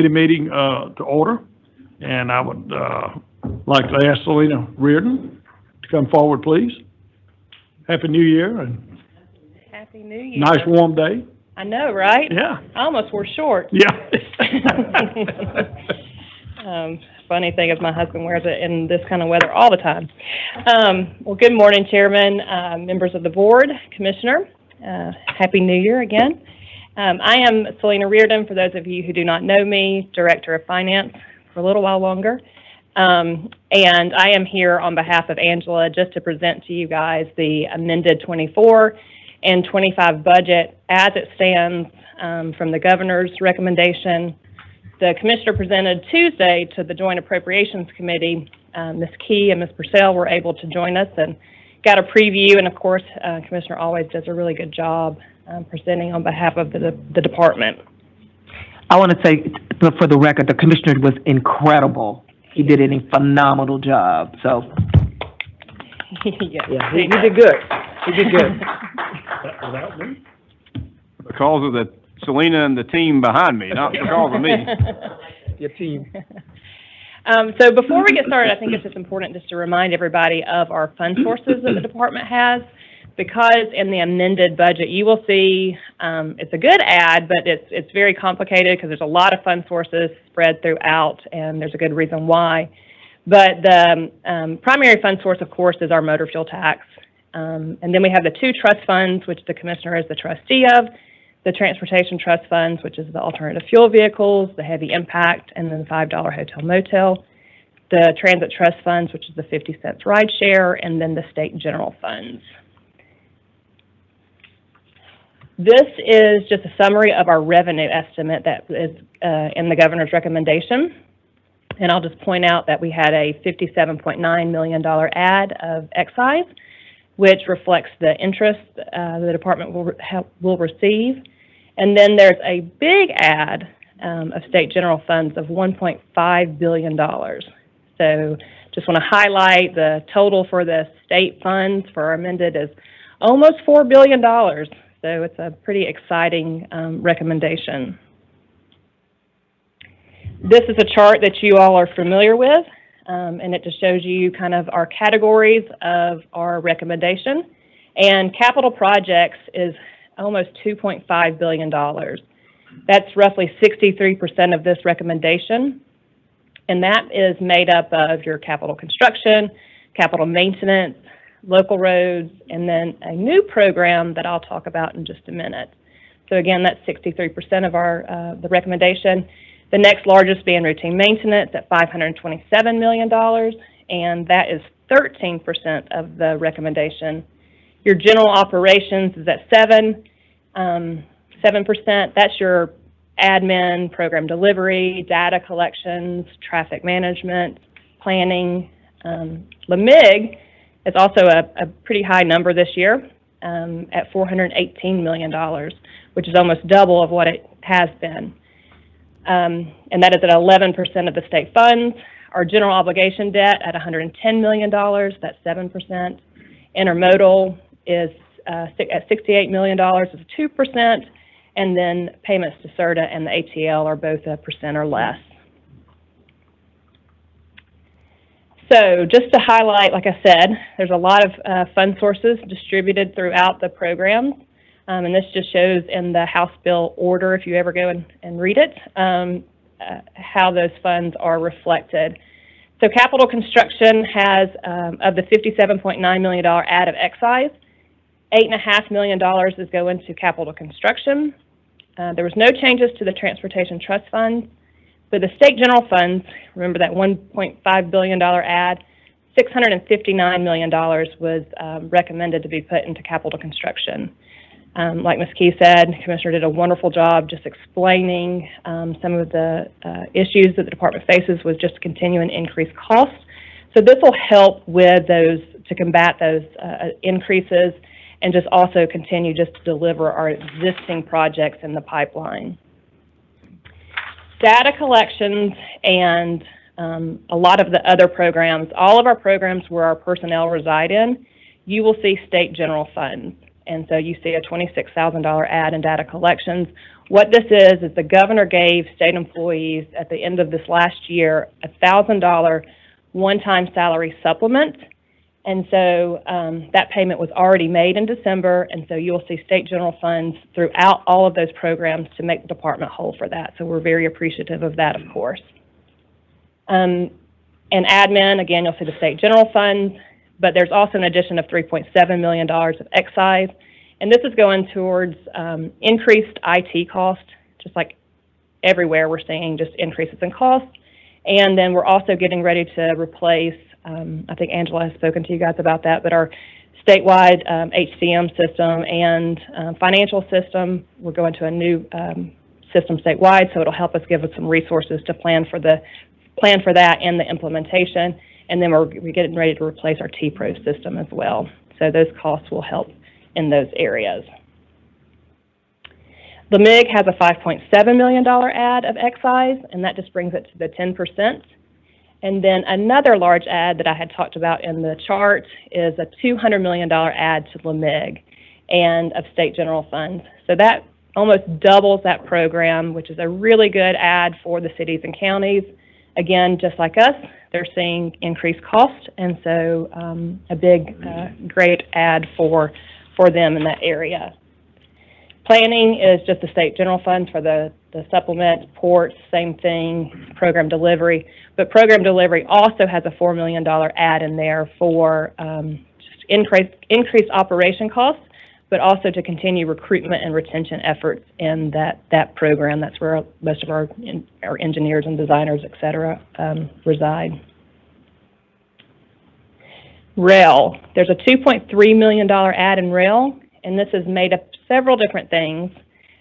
Meeting to order, and I would like to ask Selena Reardon to come forward, please. Happy New Year and Happy New Year. nice warm day. I know, right? Yeah. I almost wore shorts. Yeah. Funny thing is my husband wears it in this kind of weather all the time. Well, good morning, Chairman, members of the board, Commissioner. Happy New Year again. I am Selena Reardon, for those of you who do not know me, Director of Finance for a little while longer. And I am here on behalf of Angela just to present to you guys the amended 24 and 25 budget as it stands from the governor's recommendation. The commissioner presented Tuesday to the Joint Appropriations Committee. Ms. Key and Ms. Purcell were able to join us and got a preview, and of course, Commissioner always does a really good job presenting on behalf of the department. I want to say, for the record, the commissioner was incredible. He did a phenomenal job. So, yeah, he did good. He did good. Without me? Because of the Selena and the team behind me, not because of me. Your team. So before we get started, I think it's just important just to remind everybody of our fund sources that the department has, because in the amended budget, you will see it's a good add, but it's very complicated because there's a lot of fund sources spread throughout, and there's a good reason why. But the primary fund source, of course, is our motor fuel tax. And then we have the two trust funds, which the commissioner is the trustee of, the transportation trust funds, which is the alternative fuel vehicles, the heavy impact, and then the $5 hotel motel, the transit trust funds, which is the 50 cents ride share, and then the state general funds. This is just a summary of our revenue estimate that is in the governor's recommendation. And I'll just point out that we had a $57.9 million add of excise, which reflects the interest the department will receive. And then there's a big add of state general funds of $1.5 billion. So just want to highlight the total for the state funds for our amended is almost $4 billion. So it's a pretty exciting recommendation. This is a chart that you all are familiar with, and it just shows you kind of our categories of our recommendation. And capital projects is almost $2.5 billion. That's roughly 63% of this recommendation. And that is made up of your capital construction, capital maintenance, local roads, and then a new program that I'll talk about in just a minute. So again, that's 63% of our the recommendation. The next largest being routine maintenance at $527 million, and that is 13% of the recommendation. Your general operations is at 7%. That's your admin, program delivery, data collections, traffic management, planning. LMIG is also a pretty high number this year at $418 million, which is almost double of what it has been. And that is at 11% of the state funds. Our general obligation debt at $110 million, that's 7%. Intermodal is at $68 million, is 2%. And then payments to CERTA and the ATL are both 1% or less. So just to highlight, like I said, there's a lot of fund sources distributed throughout the programs. And this just shows in the House bill order, if you ever go and read it, how those funds are reflected. So capital construction has, of the $57.9 million add of excise, $8.5 million is going to capital construction. There was no changes to the transportation trust funds. For the state general funds, remember that $1.5 billion add, $659 million was recommended to be put into capital construction. Like Ms. Key said, the Commissioner did a wonderful job just explaining some of the issues that the department faces with just continuing increased costs. So this will help with those, to combat those increases, and just also continue just to deliver our existing projects in the pipeline. Data collections and a lot of the other programs, all of our programs where our personnel reside in, you will see state general funds. and so you see a $26,000 add in data collections. What this is the governor gave state employees at the end of this last year a $1,000 one-time salary supplement. And so that payment was already made in December, and so you'll see state general funds throughout all of those programs to make the department whole for that. So we're very appreciative of that, of course. And admin, again, you'll see the state general funds, but there's also an addition of $3.7 million of excise. And this is going towards increased IT cost, just like everywhere we're seeing just increases in cost. And then we're also getting ready to replace, I think Angela has spoken to you guys about that, but our statewide HCM system and financial system, we're going to a new system statewide, so it'll help us give us some resources to plan for that and the implementation. And then we're getting ready to replace our T-Pro system as well. So those costs will help in those areas. The MIG has a $5.7 million add of excise, and that just brings it to the 10%. And then another large add that I had talked about in the chart is a $200 million add to the MIG and of state general funds. So that almost doubles that program, which is a really good add for the cities and counties. Again, just like us, they're seeing increased cost, and so a big, great add for them in that area. Planning is just the state general funds for the supplement, ports, same thing, program delivery. But program delivery also has a $4 million add in there for just increased operation costs, but also to continue recruitment and retention efforts in that program. That's where most of our engineers and designers, et cetera, reside. Rail, there's a $2.3 million add in rail, and this is made up of several different things.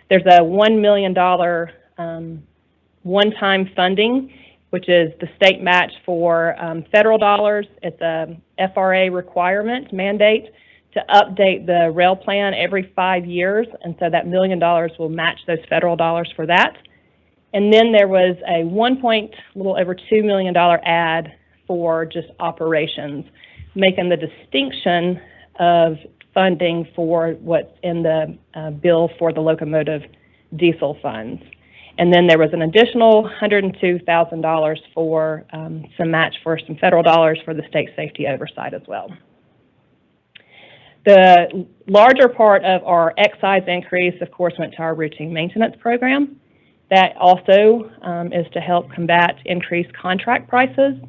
There's a $1 million one-time funding, which is the state match for federal dollars. It's a FRA requirement, mandate, to update the rail plan every 5 years, and so that $1 million will match those federal dollars for that. And then there was a little over $2 million add for just operations, making the distinction of funding for what's in the bill for the locomotive diesel funds. And then there was an additional $102,000 for some match for some federal dollars for the state safety oversight as well. The larger part of our excise increase, of course, went to our routine maintenance program. That also is to help combat increased contract prices,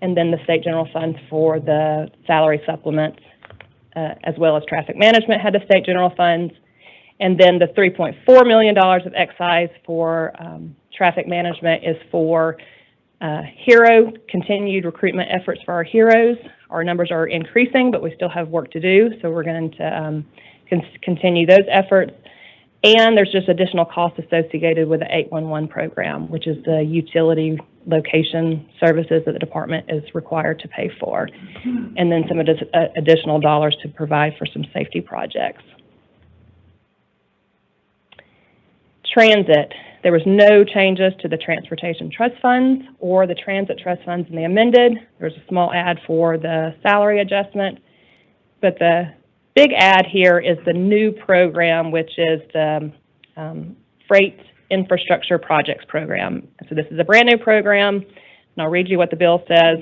and then the state general funds for the salary supplements, as well as traffic management had the state general funds. And then the $3.4 million of excise for traffic management is for HERO, continued recruitment efforts for our heroes. Our numbers are increasing, but we still have work to do, so we're going to continue those efforts. And there's just additional costs associated with the 811 program, which is the utility location services that the department is required to pay for. And then some additional dollars to provide for some safety projects. Transit, there was no changes to the transportation trust funds or the transit trust funds in the amended. There was a small add for the salary adjustment, but the big add here is the new program, which is the Freight Infrastructure Projects Program. So this is a brand new program, and I'll read you what the bill says.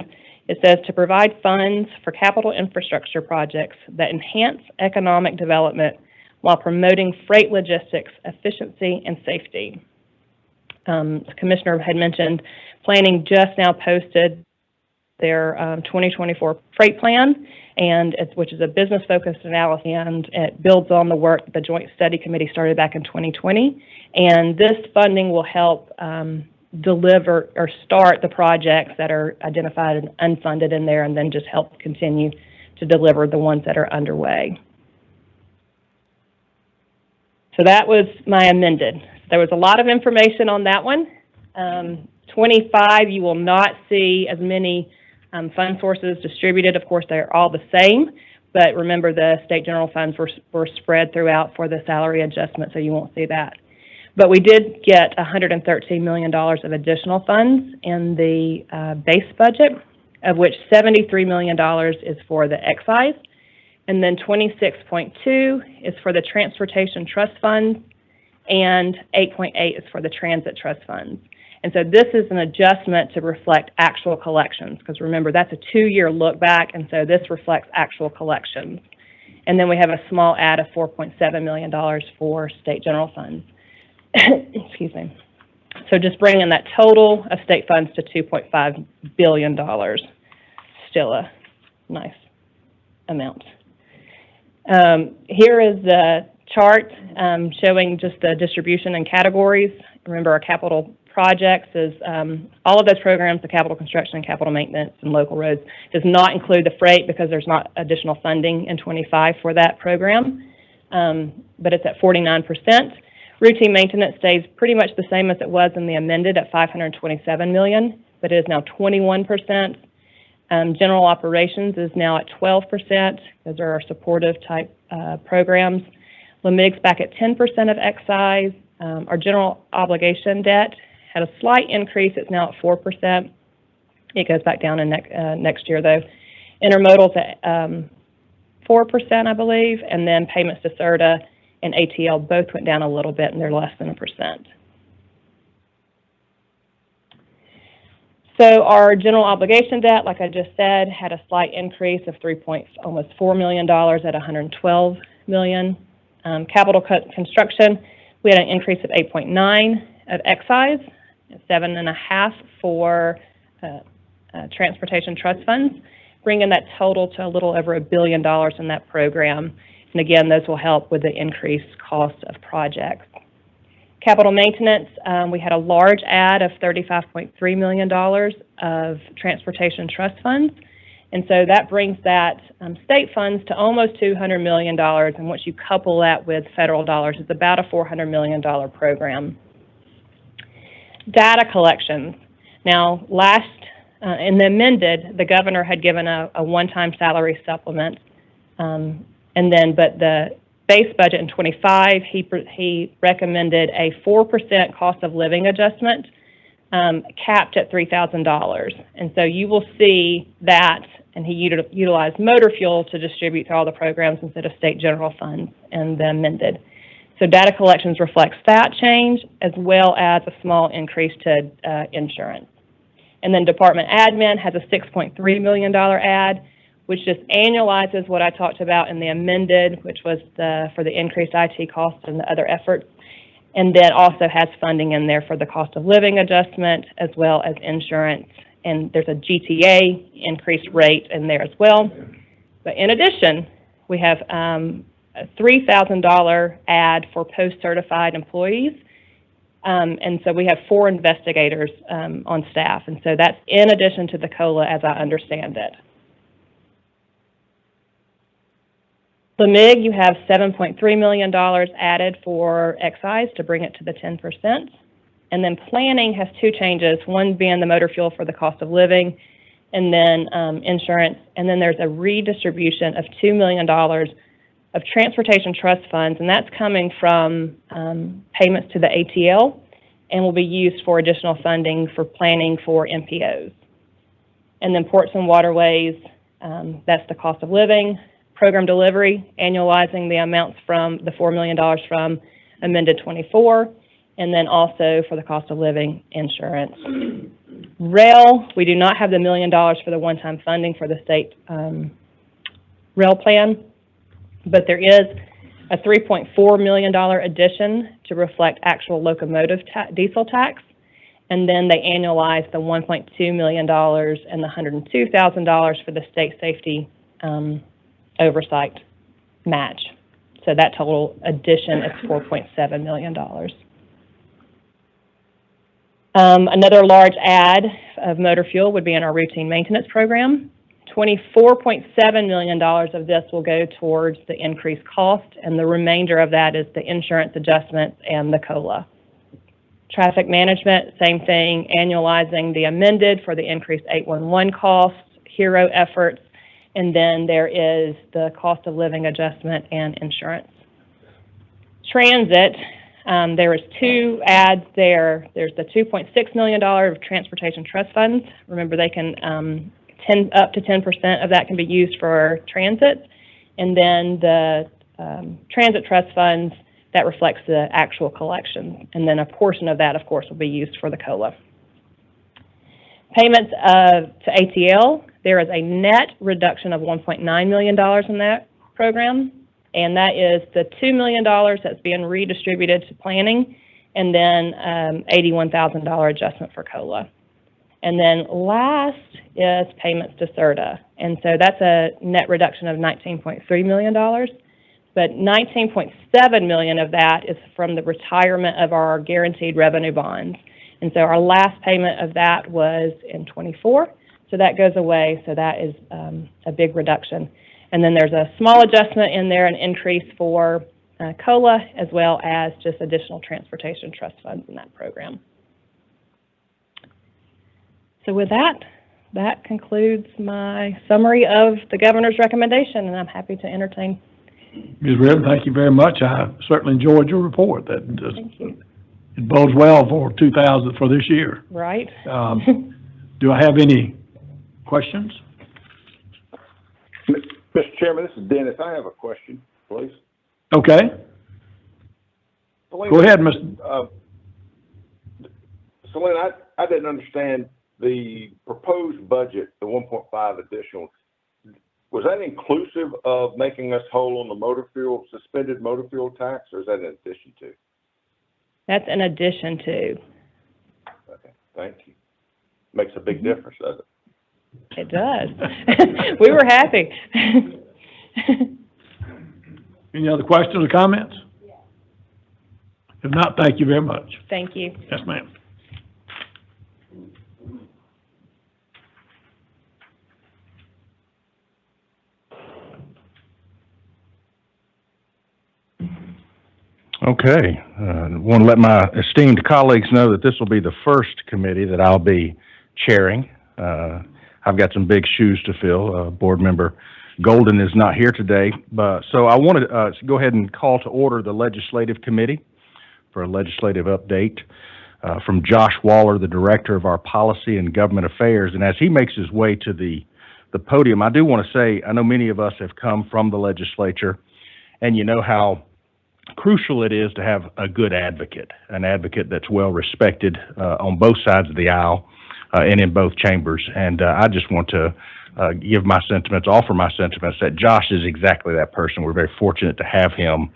It says to provide funds for capital infrastructure projects that enhance economic development while promoting freight logistics, efficiency, and safety. The commissioner had mentioned planning just now posted their 2024 freight plan, and which is a business-focused analysis, and it builds on the work the Joint Study Committee started back in 2020. And this funding will help deliver or start the projects that are identified and unfunded in there, and then just help continue to deliver the ones that are underway. So that was my amended. There was a lot of information on that one. 25, you will not see as many fund sources distributed. Of course, they're all the same, but remember the state general funds were spread throughout for the salary adjustment, so you won't see that. But we did get $113 million of additional funds in the base budget, of which $73 million is for the excise. And then 26.2 is for the transportation trust funds, and 8.8 is for the transit trust funds. And so this is an adjustment to reflect actual collections, because remember, that's a 2-year look back, and so this reflects actual collections. And then we have a small add of $4.7 million for state general funds. Excuse me. So just bringing that total of state funds to $2.5 billion. Still a nice amount. Here is the chart showing just the distribution and categories. Remember, our capital projects is all of those programs, the capital construction and capital maintenance and local roads, does not include the freight because there's not additional funding in 25 for that program, but it's at 49%. Routine maintenance stays pretty much the same as it was in the amended at $527 million, but it is now 21%. General operations is now at 12%. Those are our supportive type programs. LMIG's back at 10% of excise. Our general obligation debt had a slight increase. It's now at 4%. It goes back down in next year, though. Intermodal's at 4%, I believe, and then payments to CERTA and ATL both went down a little bit, and they're less than 1%. So our general obligation debt, like I just said, had a slight increase of almost $4 million at $112 million. Capital construction, we had an increase of 8.9 of excise, 7.5 for transportation trust funds, bringing that total to a little over $1 billion in that program. And again, those will help with the increased cost of projects. Capital maintenance, we had a large add of $35.3 million of transportation trust funds. And so that brings that state funds to almost $200 million. And once you couple that with federal dollars, it's about a $400 million program. Data collections. Now, in the amended, the governor had given a one-time salary supplement. But the base budget in 25, he recommended a 4% cost of living adjustment, capped at $3,000. And so you will see that, and he utilized motor fuel to distribute to all the programs instead of state general funds in the amended. So data collections reflects that change, as well as a small increase to insurance. And then department admin has a $6.3 million add, which just annualizes what I talked about in the amended, which was for the increased IT costs and the other efforts, and then also has funding in there for the cost of living adjustment as well as insurance. And there's a GTA increased rate in there as well. But in addition, we have a $3,000 add for post-certified employees. And so we have 4 investigators on staff. And so that's in addition to the COLA as I understand it. The MIG, you have $7.3 million added for excise to bring it to the 10%. And then planning has 2 changes, one being the motor fuel for the cost of living, and then insurance. And then there's a redistribution of $2 million of transportation trust funds, and that's coming from payments to the ATL and will be used for additional funding for planning for MPOs. And then ports and waterways, that's the cost of living. Program delivery, annualizing the amounts from the $4 million from amended 24, and then also for the cost of living insurance. Rail, we do not have the $1 million for the one-time funding for the state rail plan, but there is a $3.4 million addition to reflect actual locomotive diesel tax, and then they annualize the $1.2 million and the $102,000 for the state safety oversight match. So that total addition is $4.7 million. Another large add of motor fuel would be in our routine maintenance program. $24.7 million of this will go towards the increased cost, and the remainder of that is the insurance adjustments and the COLA. Traffic management, same thing, annualizing the amended for the increased 811 costs, HERO efforts, and then there is the cost of living adjustment and insurance. Transit, there is 2 adds there. There's the $2.6 million of transportation trust funds. Remember, they can up to 10% of that can be used for transit. And then the transit trust funds, that reflects the actual collections. And then a portion of that, of course, will be used for the COLA. Payments to ATL, there is a net reduction of $1.9 million in that program, and that is the $2 million that's being redistributed to planning, and then $81,000 adjustment for COLA. And then last is payments to CERTA, and so that's a net reduction of $19.3 million, but $19.7 million of that is from the retirement of our guaranteed revenue bonds. And so our last payment of that was in '24, so that goes away, so that is a big reduction. And then there's a small adjustment in there, an increase for COLA, as well as just additional transportation trust funds in that program. So with that, that concludes my summary of the governor's recommendation, and I'm happy to entertain. Ms. Reardon, thank you very much. I certainly enjoyed your report. Thank you. It bodes well for for this year. Right. Do I have any questions? Mr. Chairman, this is Dennis. I have a question, please. Okay. Selena, Go ahead, Mr. Selena, I didn't understand the proposed budget, the 1.5 additional. Was that inclusive of making us whole on the suspended motor fuel tax, or is that in addition to? That's in addition to. Okay, thank you. Makes a big difference, doesn't it? It does. We were happy. Any other questions or comments? If not, thank you very much. Thank you. Yes, ma'am. Okay. Want to let my esteemed colleagues know that this will be the first committee that I'll be chairing. I've got some big shoes to fill. Board member Golden is not here today, so I want to go ahead and call to order the Legislative Committee for a legislative update from Josh Waller, the Director of our Policy and Government Affairs. And as he makes his way to the podium, I do want to say, I know many of us have come from the legislature, and you know how crucial it is to have a good advocate, an advocate that's well respected on both sides of the aisle and in both chambers. And I just want to give my sentiments, offer my sentiments that Josh is exactly that person. We're very fortunate to have him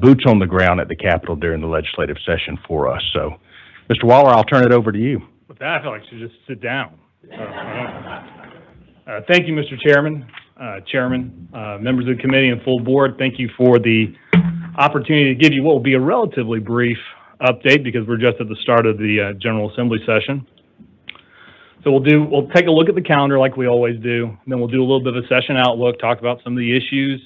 boots on the ground at the Capitol during the legislative session for us. So, Mr. Waller, I'll turn it over to you. With that, I feel like I should just sit down. Thank you, Mr. Chairman, members of the committee and full board. Thank you for the opportunity to give you what will be a relatively brief update because we're just at the start of the General Assembly session. So we'll take a look at the calendar like we always do, and then we'll do a little bit of a session outlook, talk about some of the issues,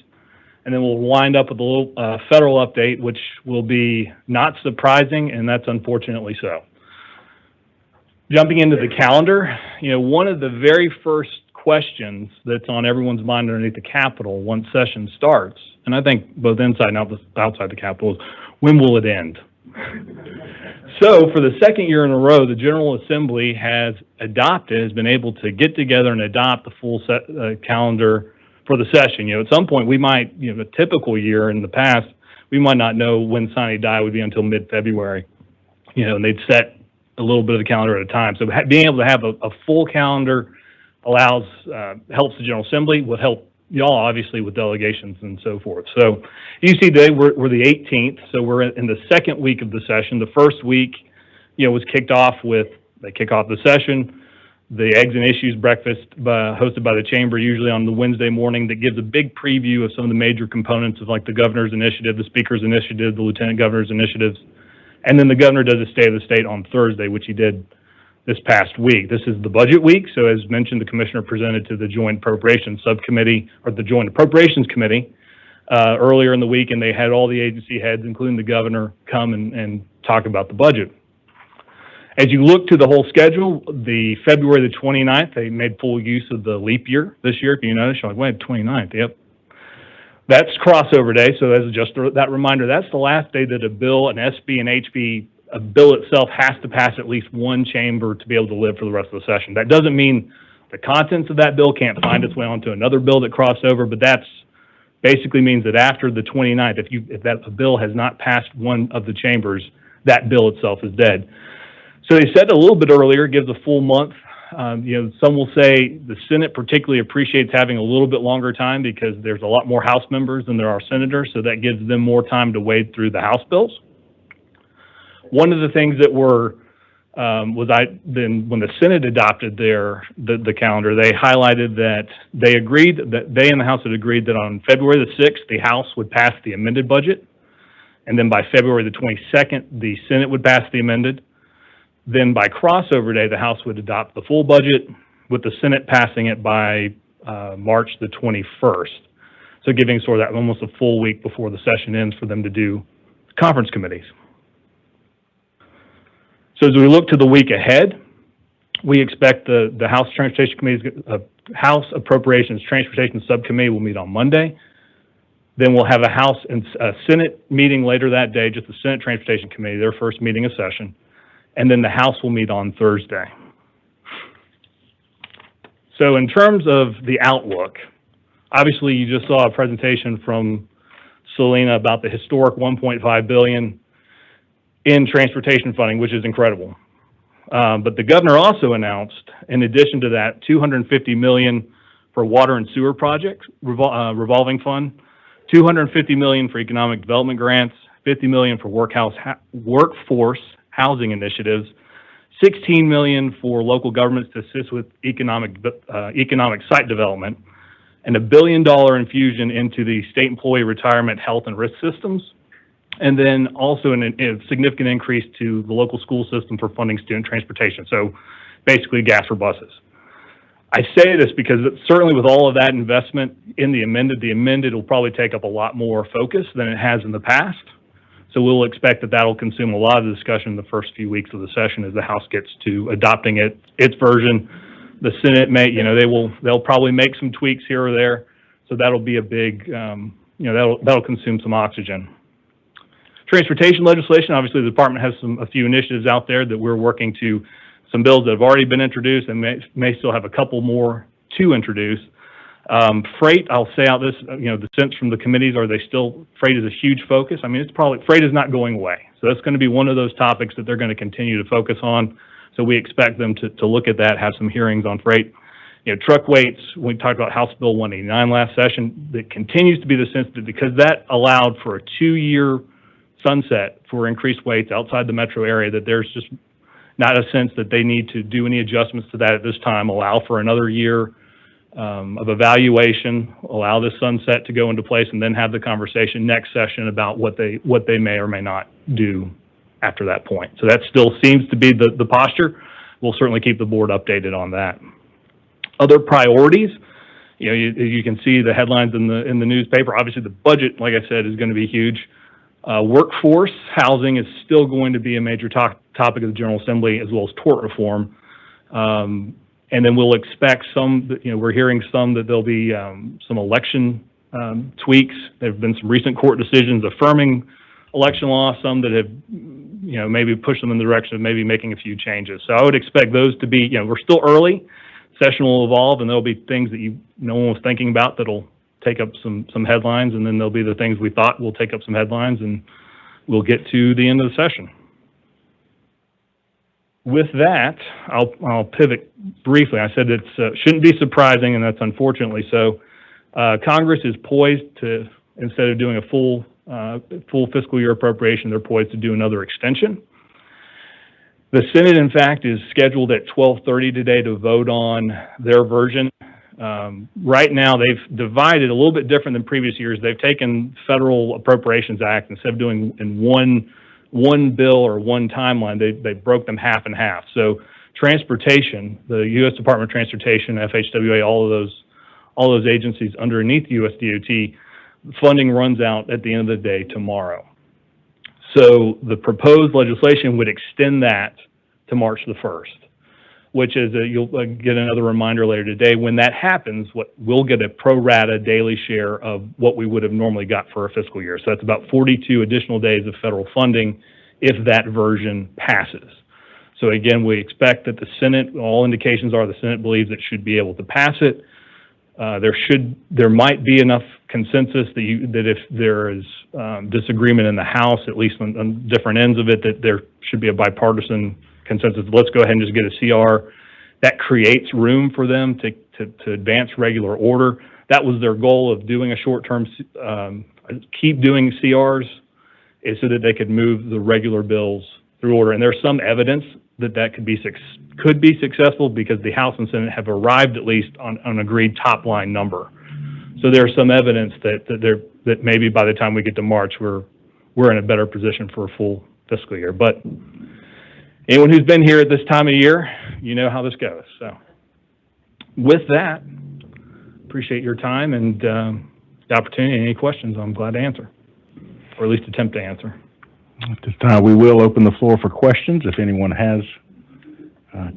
and then we'll wind up with a little federal update, which will be not surprising, and that's unfortunately so. Jumping into the calendar, one of the very first questions that's on everyone's mind underneath the Capitol once session starts, and I think both inside and outside the Capitol, is when will it end? So for the second year in a row, the General Assembly has been able to get together and adopt the full calendar for the session. At some point we might, a typical year in the past, we might not know when sine die would be until mid-February, and they'd set a little bit of the calendar at a time. So being able to have a full calendar helps the General Assembly, will help y'all obviously with delegations and so forth. So you see today we're the 18th, so we're in the second week of the session. The first week, was kicked off they kick off the session, the Eggs and Issues breakfast hosted by the chamber, usually on the Wednesday morning, that gives a big preview of some of the major components of like the governor's initiative, the speaker's initiative, the lieutenant governor's initiatives. And then the governor does a State of the State on Thursday, which he did this past week. This is the budget week, so as mentioned, the commissioner presented to the Joint Appropriations Subcommittee, or the Joint Appropriations Committee, earlier in the week, and they had all the agency heads, including the governor, come and talk about the budget. As you look to the whole schedule, the February the 29th, they made full use of the leap year this year. If you notice, you're like, wait, 29th, yep. That's crossover day, so as just that reminder, that's the last day that a bill, an SB and HB, a bill itself has to pass at least one chamber to be able to live for the rest of the session. That doesn't mean the contents of that bill can't find its way onto another bill that crossed over, but that's basically means that after the 29th, if that bill has not passed one of the chambers, that bill itself is dead. So they said a little bit earlier, gives a full month. Some will say the Senate particularly appreciates having a little bit longer time because there's a lot more House members than there are senators, so that gives them more time to wade through the House bills. One of the things that when the Senate adopted the calendar, they highlighted that they and the House had agreed that on February the 6th, the House would pass the amended budget, and then by February the 22nd, the Senate would pass the amended. Then by crossover day, the House would adopt the full budget, with the Senate passing it by March the 21st. So giving sort of that almost a full week before the session ends for them to do conference committees. So as we look to the week ahead, we expect the House Transportation Committee's House Appropriations Transportation Subcommittee will meet on Monday. Then we'll have a House and Senate meeting later that day, just the Senate Transportation Committee, their first meeting of session. And then the House will meet on Thursday. So in terms of the outlook, obviously you just saw a presentation from Selena about the historic $1.5 billion in transportation funding, which is incredible. But the governor also announced, in addition to that, $250 million for water and sewer projects, revolving fund, $250 million for economic development grants, $50 million for workforce housing initiatives, $16 million for local governments to assist with economic site development, and $1 billion infusion into the state employee retirement health and risk systems, and then also a significant increase to the local school system for funding student transportation. So basically gas for buses. I say this because certainly with all of that investment in the amended will probably take up a lot more focus than it has in the past. So we'll expect that that'll consume a lot of the discussion in the first few weeks of the session as the House gets to adopting its version. The Senate they'll probably make some tweaks here or there. So that'll be a big, that'll consume some oxygen. Transportation legislation, obviously the department has a few initiatives out there that we're working to, some bills that have already been introduced and may still have a couple more to introduce. Freight, I'll say out this, the sense from the committees, freight is a huge focus. I mean, freight is not going away. So that's going to be one of those topics that they're going to continue to focus on. So we expect them to look at that, have some hearings on freight. Truck weights, we talked about House Bill 189 last session, that continues to be the sense that because that allowed for a 2-year sunset for increased weights outside the metro area, that there's just not a sense that they need to do any adjustments to that at this time, allow for another year of evaluation, allow this sunset to go into place, and then have the conversation next session about what they may or may not do after that point. So that still seems to be the posture. We'll certainly keep the board updated on that. Other priorities, you can see the headlines in the newspaper. Obviously, the budget, like I said, is going to be huge. Workforce housing is still going to be a major topic of the General Assembly, as well as tort reform. And then we'll expect we're hearing that there'll be some election tweaks. There have been some recent court decisions affirming election law, some that have, maybe pushed them in the direction of maybe making a few changes. So I would expect those to be, we're still early. Session will evolve, and there'll be things that no one was thinking about that'll take up some headlines, and then there'll be the things we thought will take up some headlines, and we'll get to the end of the session. With that, I'll pivot briefly. I said it shouldn't be surprising, and that's unfortunately so. Congress is poised to, instead of doing a full fiscal year appropriation, they're poised to do another extension. The Senate, in fact, is scheduled at 12:30 today to vote on their version. Right now, they've divided a little bit different than previous years. They've taken Federal Appropriations Act, instead of doing in one bill or one timeline, they broke them half and half. So transportation, the U.S. Department of Transportation, FHWA, all of those agencies underneath USDOT, funding runs out at the end of the day tomorrow. So the proposed legislation would extend that to March the 1st, which is, you'll get another reminder later today. When that happens, we'll get a pro rata daily share of what we would have normally got for a fiscal year. So that's about 42 additional days of federal funding if that version passes. So again, we expect that the Senate, all indications are the Senate believes it should be able to pass it. There might be enough consensus that if there is disagreement in the House, at least on different ends of it, that there should be a bipartisan consensus. Let's go ahead and just get a CR. That creates room for them to advance regular order. That was their goal of doing a short-term, keep doing CRs, is so that they could move the regular bills through order. And there's some evidence that could be successful because the House and Senate have arrived at least on an agreed top-line number. So there's some evidence that maybe by the time we get to March, we're in a better position for a full fiscal year. But anyone who's been here at this time of year, you know how this goes. So with that, appreciate your time and the opportunity. Any questions, I'm glad to answer, or at least attempt to answer. At this time, we will open the floor for questions if anyone has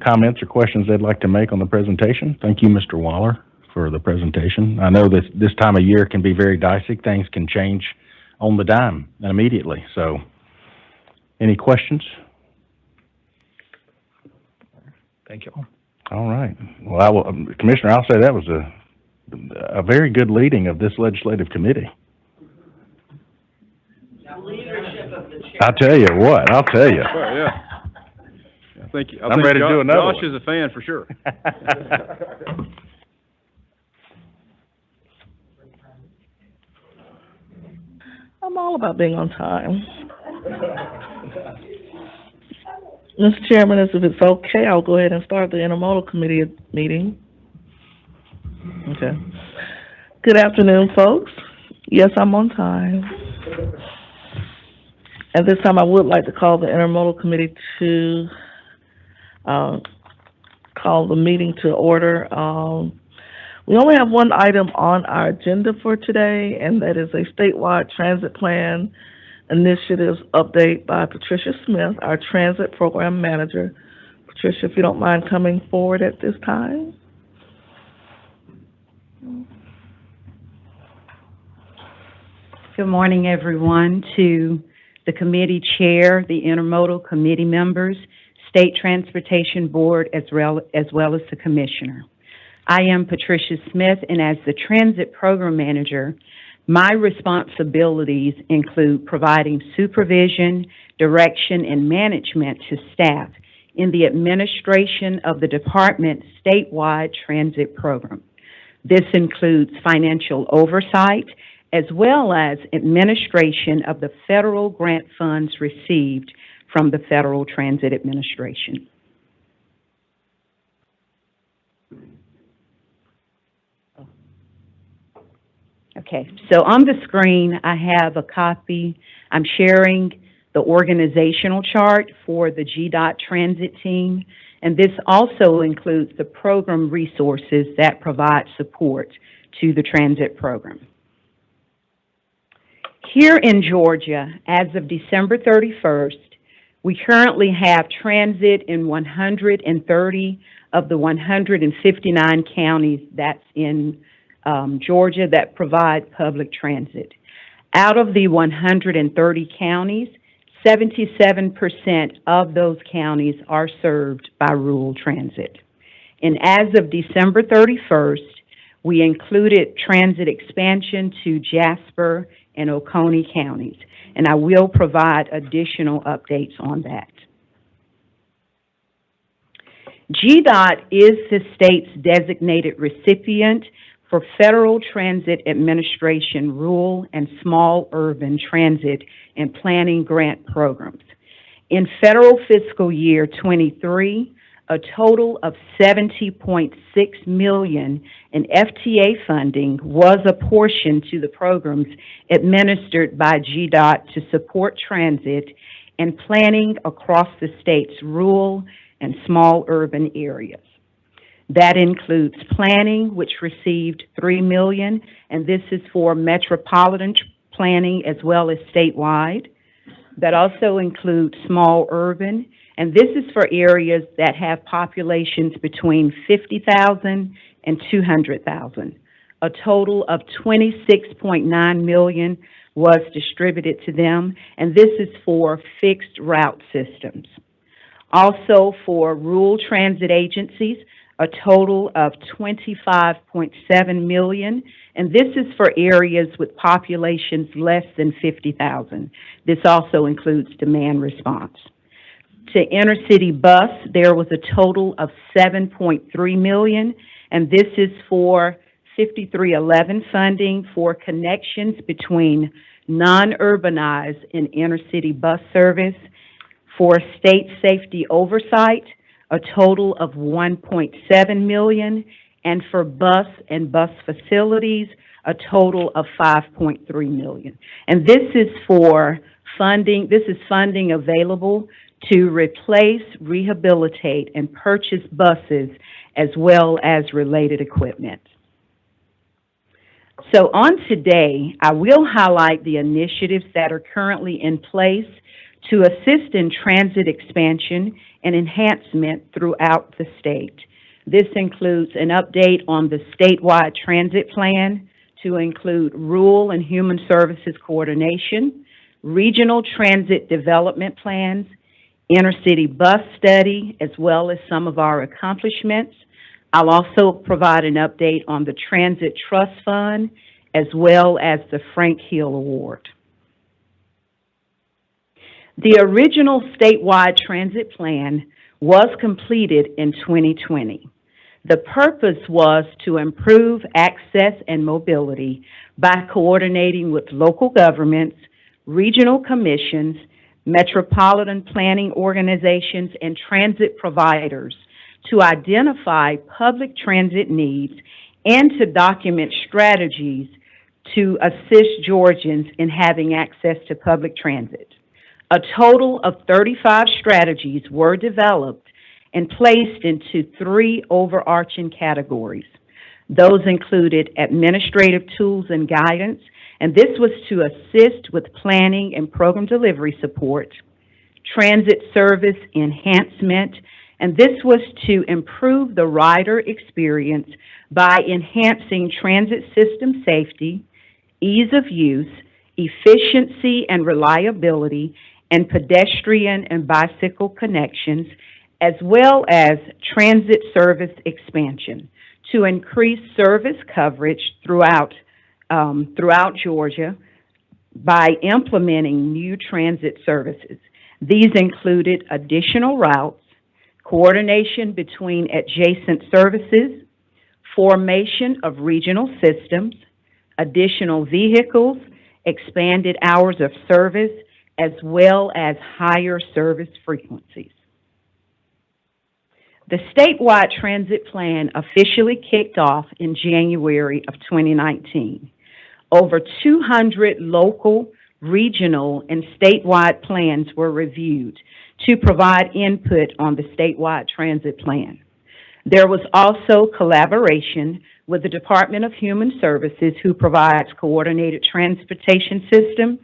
comments or questions they'd like to make on the presentation. Thank you, Mr. Waller, for the presentation. I know that this time of year can be very dicey. Things can change on the dime and immediately. So any questions? Thank you. All right. Well, Commissioner, I'll say that was a very good leading of this legislative committee. I'll tell you what, I'll tell you. Well, yeah. I think I'm ready to do another Josh one. is a fan for sure. I'm all about being on time. Mr. Chairman, if it's okay, I'll go ahead and start the Intermodal Committee meeting. Okay. Good afternoon, folks. Yes, I'm on time. At this time, I would like to call the Intermodal Committee to call the meeting to order. We only have one item on our agenda for today, and that is a statewide transit plan initiatives update by Patricia Smith, our transit program manager. Patricia, if you don't mind coming forward at this time. Good morning, everyone, to the committee chair, the intermodal committee members, State Transportation Board, as well as the commissioner. I am Patricia Smith, and as the transit program manager, my responsibilities include providing supervision, direction, and management to staff in the administration of the department's statewide transit program. This includes financial oversight, as well as administration of the federal grant funds received from the Federal Transit Administration. Okay, so on the screen, I have a copy. I'm sharing the organizational chart for the GDOT transit team, and this also includes the program resources that provide support to the transit program. Here in Georgia, as of December 31st, we currently have transit in 130 of the 159 counties that's in Georgia that provide public transit. Out of the 130 counties, 77% of those counties are served by rural transit. And as of December 31st, we included transit expansion to Jasper and Oconee counties, and I will provide additional updates on that. GDOT is the state's designated recipient for Federal Transit Administration rural and small urban transit and planning grant programs. In federal fiscal year 23, a total of $70.6 million in FTA funding was apportioned to the programs administered by GDOT to support transit and planning across the state's rural and small urban areas. That includes planning, which received $3 million, and this is for metropolitan planning as well as statewide. That also includes small urban, and this is for areas that have populations between 50,000 and 200,000. A total of $26.9 million was distributed to them, and this is for fixed route systems. Also for rural transit agencies, a a total of $25.7 million, and this is for areas with populations less than 50,000. This also includes demand response. To intercity bus, there was a total of $7.3 million, and this is for 5311 funding for connections between non-urbanized and intercity bus service. For state safety oversight, a total of $1.7 million, and for bus and bus facilities, a total of $5.3 million. And this is for funding, this is funding available to replace, rehabilitate, and purchase buses as well as related equipment. So on today, I will highlight the initiatives that are currently in place to assist in transit expansion and enhancement throughout the state. This includes an update on the statewide transit plan to include rural and human services coordination, regional transit development plans, intercity bus study, as well as some of our accomplishments. I'll also provide an update on the Transit Trust Fund, as well as the Frank Hill Award. The original statewide transit plan was completed in 2020. The purpose was to improve access and mobility by coordinating with local governments, regional commissions, metropolitan planning organizations, and transit providers to identify public transit needs and to document strategies to assist Georgians in having access to public transit. A total of 35 strategies were developed and placed into 3 overarching categories. Those included administrative tools and guidance, and this was to assist with planning and program delivery support, transit service enhancement, and this was to improve the rider experience by enhancing transit system safety, ease of use, efficiency and reliability, and pedestrian and bicycle connections, as well as transit service expansion to increase service coverage throughout Georgia by implementing new transit services. These included additional routes, coordination between adjacent services, formation of regional systems, additional vehicles, expanded hours of service, as well as higher service frequencies. The statewide transit plan officially kicked off in January of 2019. Over 200 local, regional, and statewide plans were reviewed to provide input on the statewide transit plan. There was also collaboration with the Department of Human Services, who provides coordinated transportation system,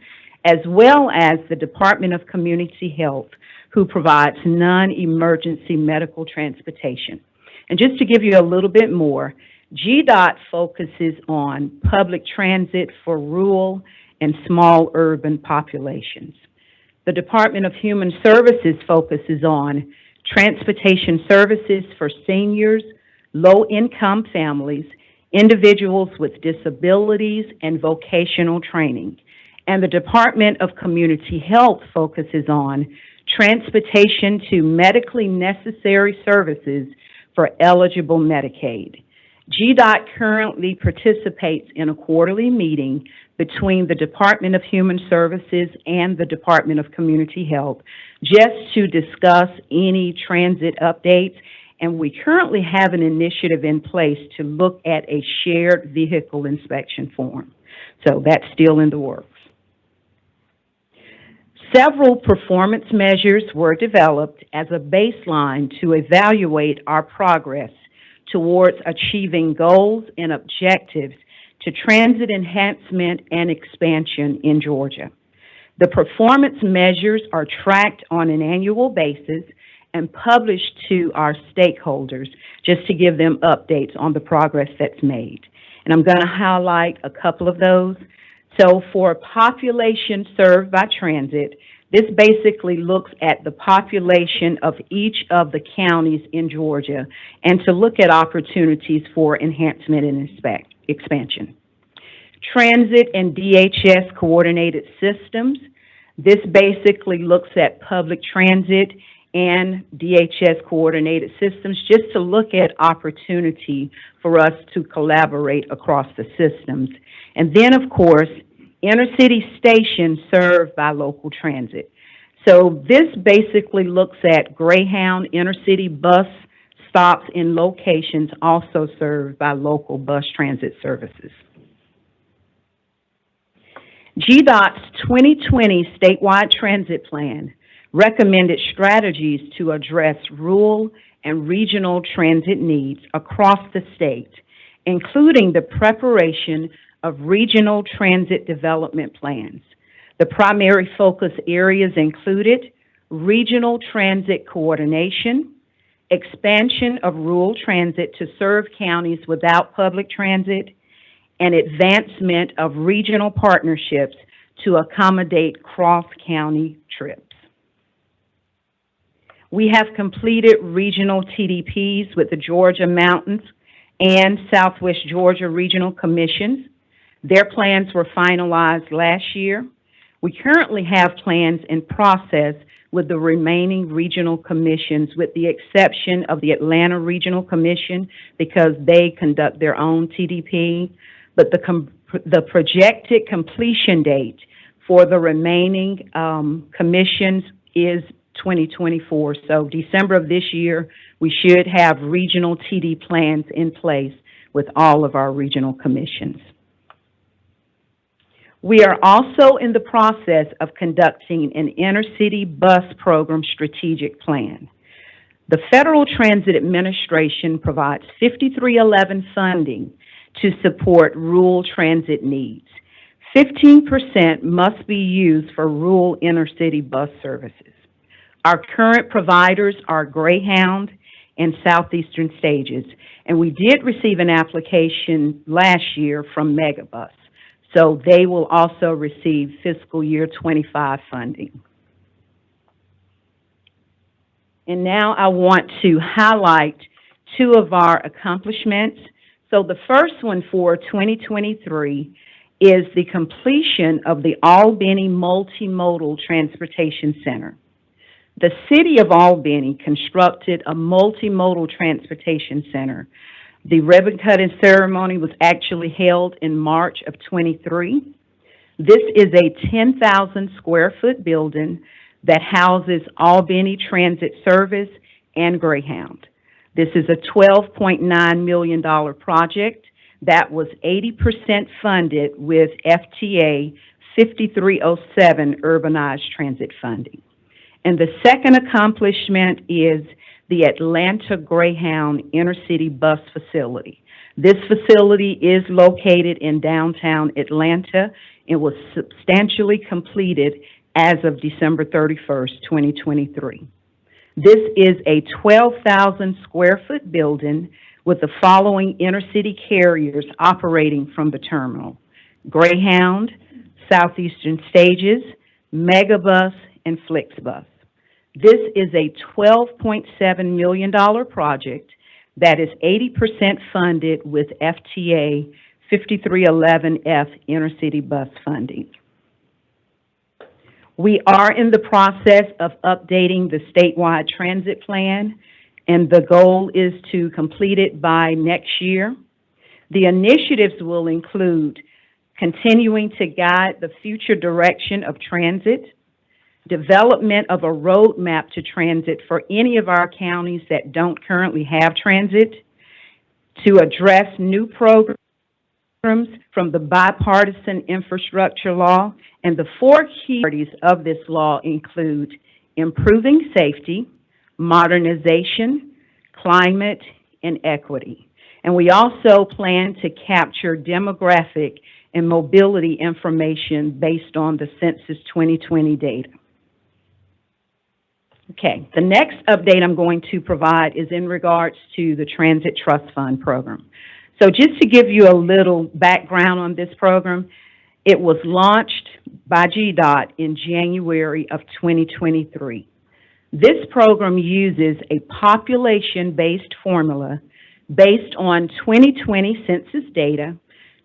as well as the Department of Community Health, who provides non-emergency medical transportation. And just to give you a little bit more, GDOT focuses on public transit for rural and small urban populations. The Department of Human Services focuses on transportation services for seniors, low-income families, individuals with disabilities, and vocational training. And the Department of Community Health focuses on transportation to medically necessary services for eligible Medicaid. GDOT currently participates in a quarterly meeting between the Department of Human Services and the Department of Community Health just to discuss any transit updates, and we currently have an initiative in place to look at a shared vehicle inspection form. So that's still in the works. Several performance measures were developed as a baseline to evaluate our progress towards achieving goals and objectives to transit enhancement and expansion in Georgia. The performance measures are tracked on an annual basis and published to our stakeholders just to give them updates on the progress that's made. And I'm going to highlight a couple of those. So for population served by transit, This basically looks at the population of each of the counties in Georgia and to look at opportunities for enhancement and expansion. Transit and DHS coordinated systems. This basically looks at public transit and DHS coordinated systems just to look at opportunity for us to collaborate across the systems. And then, of course, inner city stations served by local transit. So this basically looks at Greyhound inner city bus stops in locations also served by local bus transit services. GDOT's 2020 statewide transit plan recommended strategies to address rural and regional transit needs across the state, including the preparation of regional transit development plans. The primary focus areas included regional transit coordination, expansion of rural transit to serve counties without public transit, and advancement of regional partnerships to accommodate cross-county trips. We have completed regional TDPs with the Georgia Mountains and Southwest Georgia Regional Commissions. Their plans were finalized last year. We currently have plans in process with the remaining regional commissions, with the exception of the Atlanta Regional Commission, because they conduct their own TDP. But the projected completion date for the remaining commissions is 2024. So December of this year, we should have regional TD plans in place with all of our regional commissions. We are also in the process of conducting an inner-city bus program strategic plan. The Federal Transit Administration provides 5311 funding to support rural transit needs. 15% must be used for rural inner-city bus services. Our current providers are Greyhound and Southeastern Stages, and we did receive an application last year from Megabus. So they will also receive fiscal year 25 funding. And now I want to highlight two of our accomplishments. So the first one for 2023 is the completion of the Albany Multimodal Transportation Center. The City of Albany constructed a multimodal transportation center. The ribbon cutting ceremony was actually held in March of 23. This is a 10,000 square foot building that houses Albany Transit Service and Greyhound. This is a $12.9 million project that was 80% funded with FTA 5307 urbanized transit funding. And the second accomplishment is the Atlanta Greyhound Inner-City Bus Facility. This facility is located in downtown Atlanta. It was substantially completed as of December 31st, 2023. This is a 12,000 square foot building with the following inner-city carriers operating from the terminal: Greyhound, Southeastern Stages, Megabus, and Flixbus. This is a $12.7 million project that is 80% funded with FTA 5311F inner-city bus funding. We are in the process of updating the statewide transit plan, and the goal is to complete it by next year. The initiatives will include continuing to guide the future direction of transit, development of a roadmap to transit for any of our counties that don't currently have transit, to address new programs from the bipartisan infrastructure law. And the four key priorities of this law include improving safety, modernization, climate, and equity. And we also plan to capture demographic and mobility information based on the Census 2020 data. Okay, the next update I'm going to provide is in regards to the Transit Trust Fund program. So just to give you a little background on this program, it was launched by GDOT in January of 2023. This program uses a population-based formula based on 2020 census data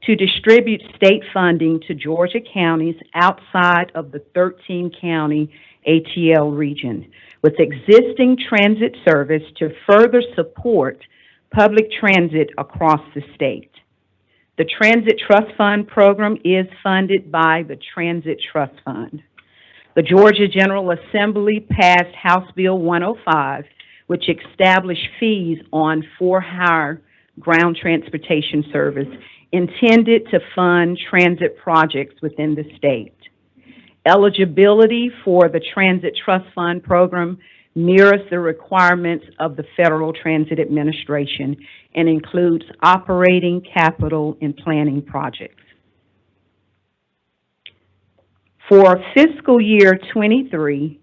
to distribute state funding to Georgia counties outside of the 13-county ATL region, with existing transit service to further support public transit across the state. The Transit Trust Fund program is funded by the Transit Trust Fund. The Georgia General Assembly passed House Bill 105, which established fees on for-hire ground transportation service intended to fund transit projects within the state. Eligibility for the Transit Trust Fund program mirrors the requirements of the Federal Transit Administration and includes operating, capital, and planning projects. For fiscal year 23,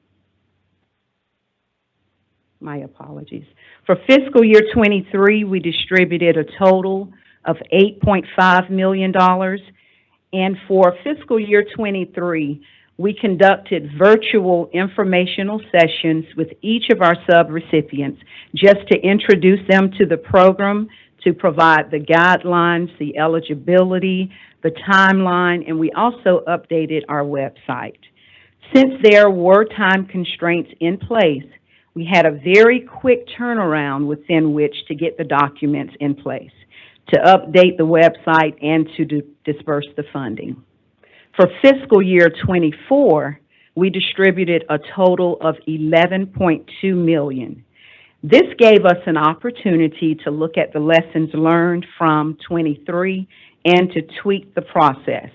my apologies. For fiscal year 23, we distributed a total of $8.5 million. And for fiscal year 23, we conducted virtual informational sessions with each of our subrecipients just to introduce them to the program, to provide the guidelines, the eligibility, the timeline, and we also updated our website. Since there were time constraints in place, we had a very quick turnaround within which to get the documents in place, to update the website, and to disperse the funding. For fiscal year 24, we distributed a total of $11.2 million. This gave us an opportunity to look at the lessons learned from 23 and to tweak the process.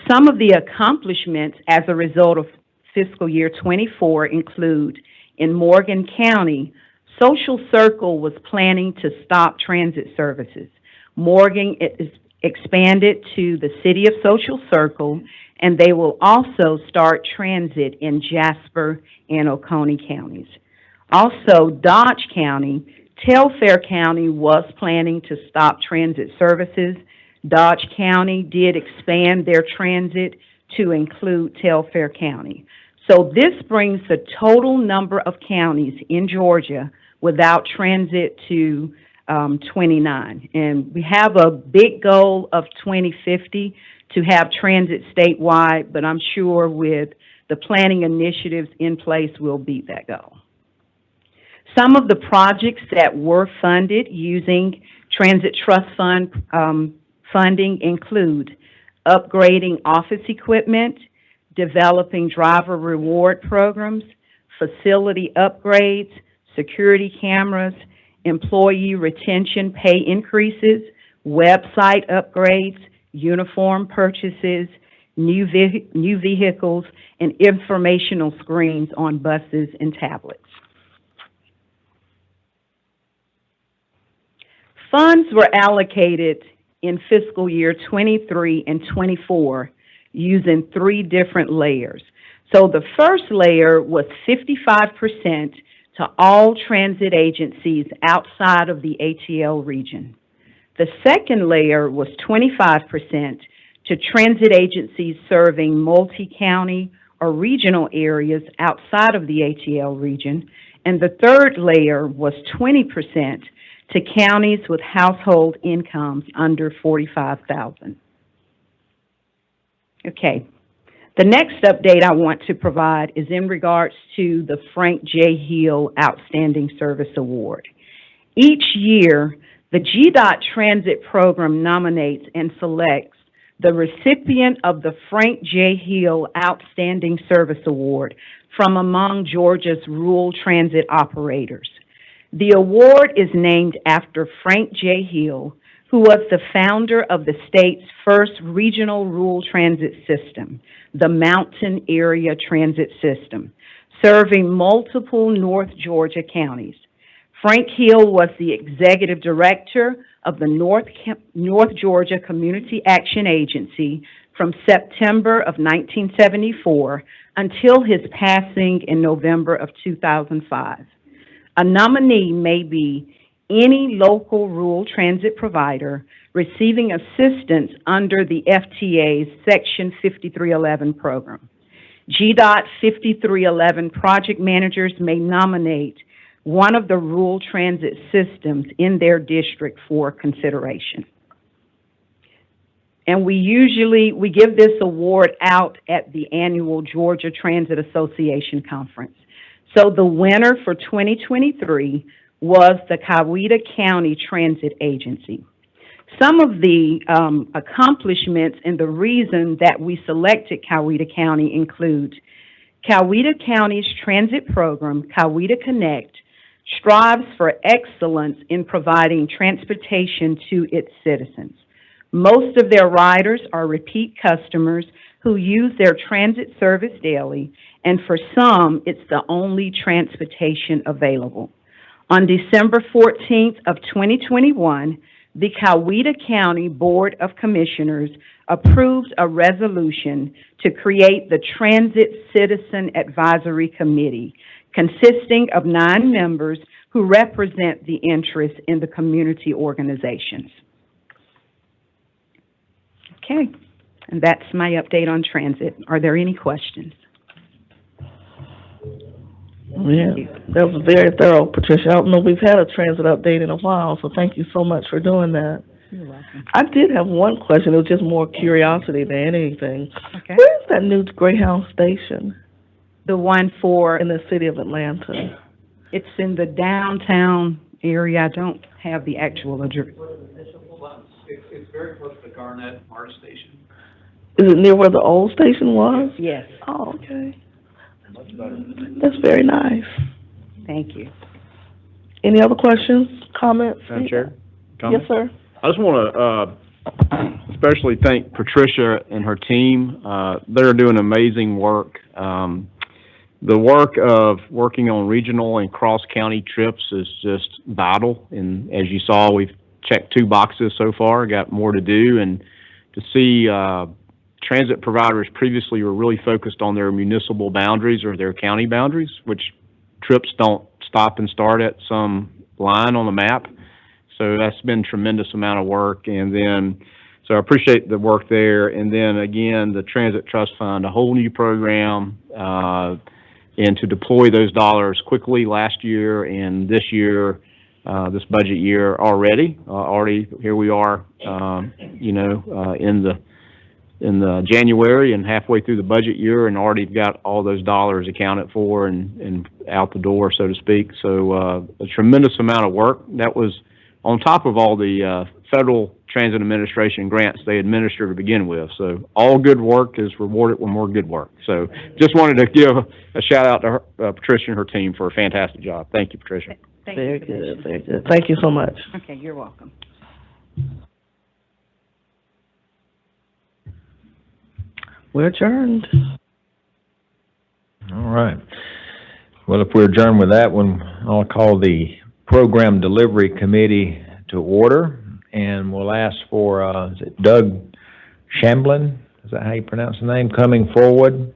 Some of the accomplishments as a result of fiscal year 24 include, in Morgan County, Social Circle was planning to stop transit services. Morgan is expanded to the city of Social Circle, and they will also start transit in Jasper and Oconee counties. Also, Dodge County, Telfair County was planning to stop transit services. Dodge County did expand their transit to include Telfair County. So this brings the total number of counties in Georgia without transit to 29. And we have a big goal of 2050 to have transit statewide, but I'm sure with the planning initiatives in place, we'll beat that goal. Some of the projects that were funded using Transit Trust Fund funding include upgrading office equipment, developing driver reward programs, facility upgrades, security cameras, employee retention pay increases, website upgrades, uniform purchases, new vehicles, and informational screens on buses and tablets. Funds were allocated in fiscal year 23 and 24 using 3 different layers. So the first layer was 55% to all transit agencies outside of the ATL region. The second layer was 25% to transit agencies serving multi-county or regional areas outside of the ATL region. And the third layer was 20% to counties with household incomes under $45,000. Okay. The next update I want to provide is in regards to the Frank J. Hill Outstanding Service Award. Each year, the GDOT Transit Program nominates and selects the recipient of the Frank J. Hill Outstanding Service Award from among Georgia's rural transit operators. The award is named after Frank J. Hill, who was the founder of the state's first regional rural transit system, the Mountain Area Transit System, serving multiple North Georgia counties. Frank Hill was the executive director of the North Georgia Community Action Agency from September of 1974 until his passing in November of 2005. A nominee may be any local rural transit provider receiving assistance under the FTA's Section 5311 program. GDOT 5311 project managers may nominate one of the rural transit systems in their district for consideration. And we give this award out at the annual Georgia Transit Association Conference. So the winner for 2023 was the Coweta County Transit Agency. Some of the accomplishments and the reason that we selected Coweta County include Coweta County's transit program, Coweta Connect, strives for excellence in providing transportation to its citizens. Most of their riders are repeat customers who use their transit service daily, and for some, it's the only transportation available. On December 14th of 2021, the Coweta County Board of Commissioners approved a resolution to create the Transit Citizen Advisory Committee, consisting of 9 members who represent the interests in the community organizations. Okay, and that's my update on transit. Are there any questions? Yeah, that was very thorough, Patricia. I don't know if we've had a transit update in a while, so thank you so much for doing that. You're welcome. I did have one question. It was just more curiosity than anything. Okay. Where is that new Greyhound station The one for, in the city of Atlanta? it's in the downtown area. I don't have the actual address. It's very close to Garnett Mart Station. Is it near where the old station was? Yes, Oh, okay. That's very nice. thank you. Any other questions, comments? Madam Chair? Yes, sir. I just want to especially thank Patricia and her team. They're doing amazing work. The work of working on regional and cross-county trips is just vital. And as you saw, we've checked 2 boxes so far, got more to do. And to see transit providers previously were really focused on their municipal boundaries or their county boundaries, which trips don't stop and start at some line on the map. So that's been tremendous amount of work. And then, so I appreciate the work there. And then again, the Transit Trust Fund, a whole new program, and to deploy those dollars quickly last year and this year, this budget year already here we are, in the January and halfway through the budget year, and already got all those dollars accounted for and out the door, so to speak. So a tremendous amount of work. That was on top of all the Federal Transit Administration grants they administer to begin with. So all good work is rewarded with more good work. So just wanted to give a shout out to her, Patricia and her team for a fantastic job. Thank you, Patricia. Thank Very you. good, very good. Thank you so much. Okay, you're welcome. We're adjourned. All right. Well, if we're adjourned with that one, I'll call the Program Delivery Committee to order, and we'll ask for, is it Doug Shamblin? Is that how you pronounce the name? Coming forward.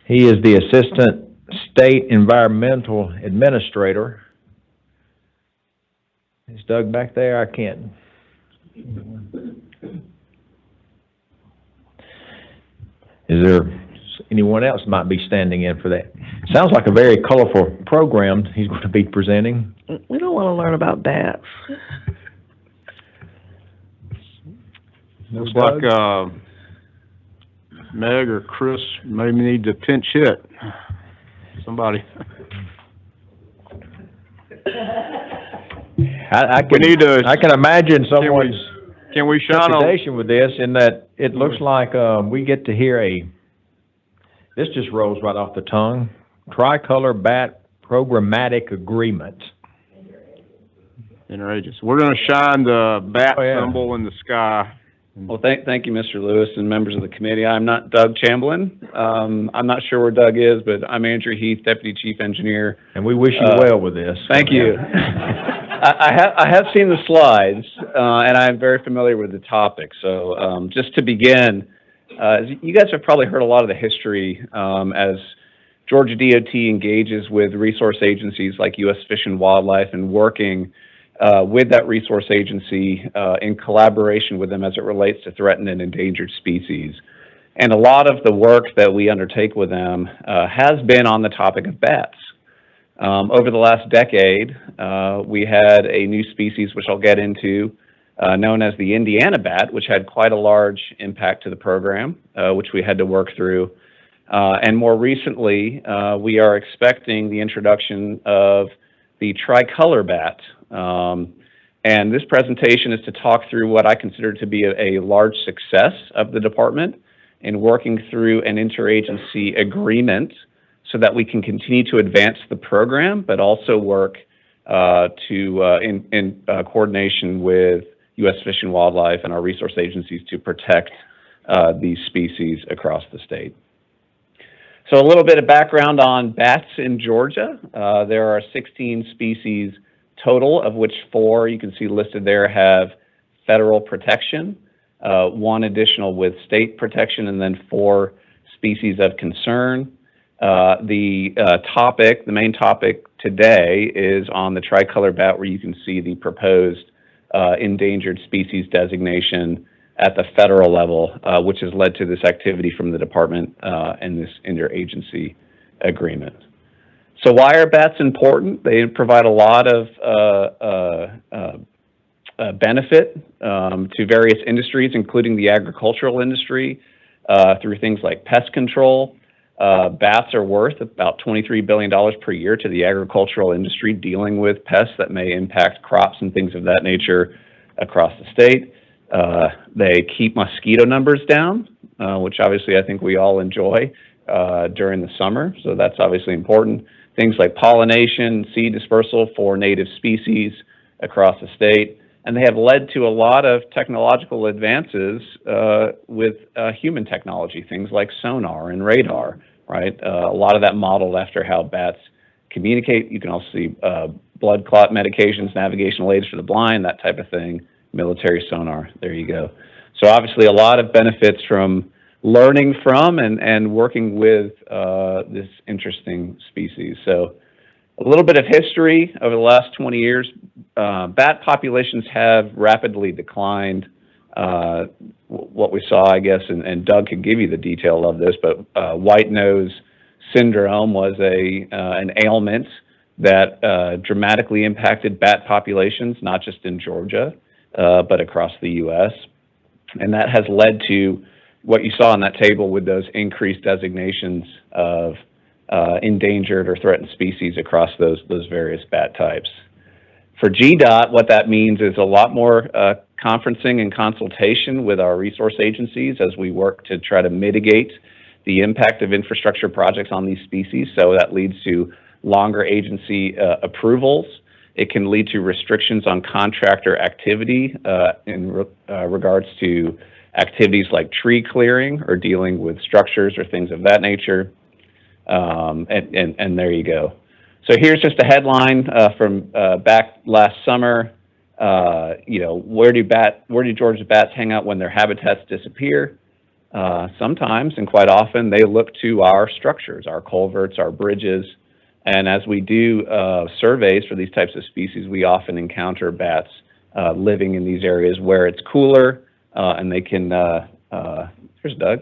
He is the Assistant State Environmental Administrator. Is Doug back there? I can't. Is there anyone else might be standing in for that? Sounds like a very colorful program he's going to be presenting. We don't want to learn about bats. Looks like Meg or Chris maybe need to pinch hit. Somebody. I can imagine someone's Can we shine on? reputation with this in that it looks like we get to hear this just rolls right off the tongue, Tricolor Bat Programmatic Agreement. Interagency. We're going to shine the bat symbol in the sky. Well, thank you, Mr. Lewis and members of the committee. I'm not Doug Chamblin. I'm not sure where Doug is, but I'm Andrew Heath, Deputy Chief Engineer. And we wish you well with this. Thank you. I have seen the slides, and I'm very familiar with the topic. So just to begin, you guys have probably heard a lot of the history as Georgia DOT engages with resource agencies like U.S. Fish and Wildlife and working with that resource agency in collaboration with them as it relates to threatened and endangered species. And a lot of the work that we undertake with them has been on the topic of bats. Over the last decade, we had a new species, which I'll get into, known as the Indiana bat, which had quite a large impact to the program, which we had to work through. And more recently, we are expecting the introduction of the tricolor bat. And this presentation is to talk through what I consider to be a large success of the department in working through an interagency agreement so that we can continue to advance the program, but also work in coordination with U.S. Fish and Wildlife and our resource agencies to protect these species across the state. So a little bit of background on bats in Georgia. There are 16 species total, of which 4 you can see listed there have federal protection, 1 additional with state protection, and then 4 species of concern. The main topic today is on the tricolor bat, where you can see the proposed endangered species designation at the federal level, which has led to this activity from the department and this interagency agreement. So why are bats important? They provide a lot of benefit to various industries, including the agricultural industry, through things like pest control. Bats are worth about $23 billion per year to the agricultural industry, dealing with pests that may impact crops and things of that nature across the state. They keep mosquito numbers down, which obviously I think we all enjoy during the summer, so that's obviously important. Things like pollination, seed dispersal for native species across the state, and they have led to a lot of technological advances with human technology, things like sonar and radar, right? A lot of that modeled after how bats communicate. You can also see blood clot medications, navigational aids for the blind, that type of thing, military sonar, there you go. So obviously a lot of benefits from learning from and working with this interesting species. So a little bit of history over the last 20 years. Bat populations have rapidly declined. What we saw, I guess, and Doug can give you the detail of this, but white nose syndrome was an ailment that dramatically impacted bat populations, not just in Georgia, but across the U.S. And that has led to what you saw on that table with those increased designations of endangered or threatened species across those various bat types. For GDOT, what that means is a lot more conferencing and consultation with our resource agencies as we work to try to mitigate the impact of infrastructure projects on these species. So that leads to longer agency approvals. It can lead to restrictions on contractor activity in regards to activities like tree clearing or dealing with structures or things of that nature. And there you go. So here's just a headline from back last summer. Where do Georgia bats hang out when their habitats disappear? Sometimes, and quite often, they look to our structures, our culverts, our bridges. And as we do surveys for these types of species, we often encounter bats living in these areas where it's cooler and they can, here's Doug,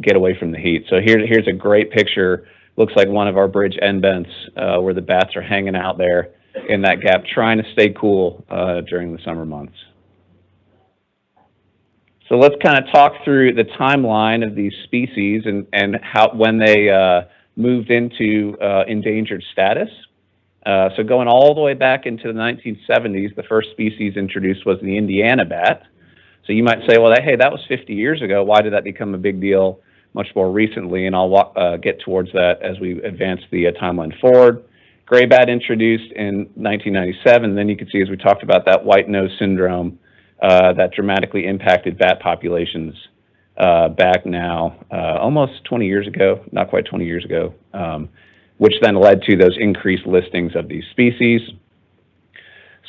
get away from the heat. So here's a great picture. Looks like one of our bridge end vents where the bats are hanging out there in that gap, trying to stay cool during the summer months. So let's kind of talk through the timeline of these species and how when they moved into endangered status. So going all the way back into the 1970s, the first species introduced was the Indiana bat. So you might say, well, hey, that was 50 years ago. Why did that become a big deal much more recently? And I'll get towards that as we advance the timeline forward. Gray bat introduced in 1997. Then you can see, as we talked about, that white nose syndrome that dramatically impacted bat populations back now almost 20 years ago, not quite 20 years ago, which then led to those increased listings of these species.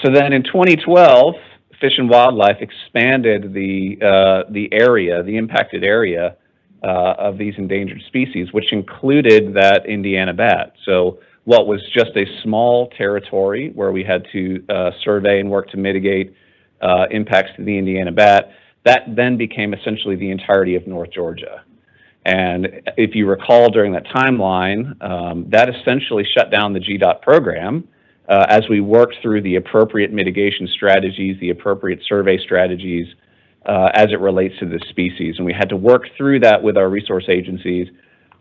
So then in 2012, Fish and Wildlife expanded the area, the impacted area of these endangered species, which included that Indiana bat. So what was just a small territory where we had to survey and work to mitigate impacts to the Indiana bat. That then became essentially the entirety of North Georgia. And if you recall during that timeline, that essentially shut down the GDOT program as we worked through the appropriate mitigation strategies, the appropriate survey strategies as it relates to this species. And we had to work through that with our resource agencies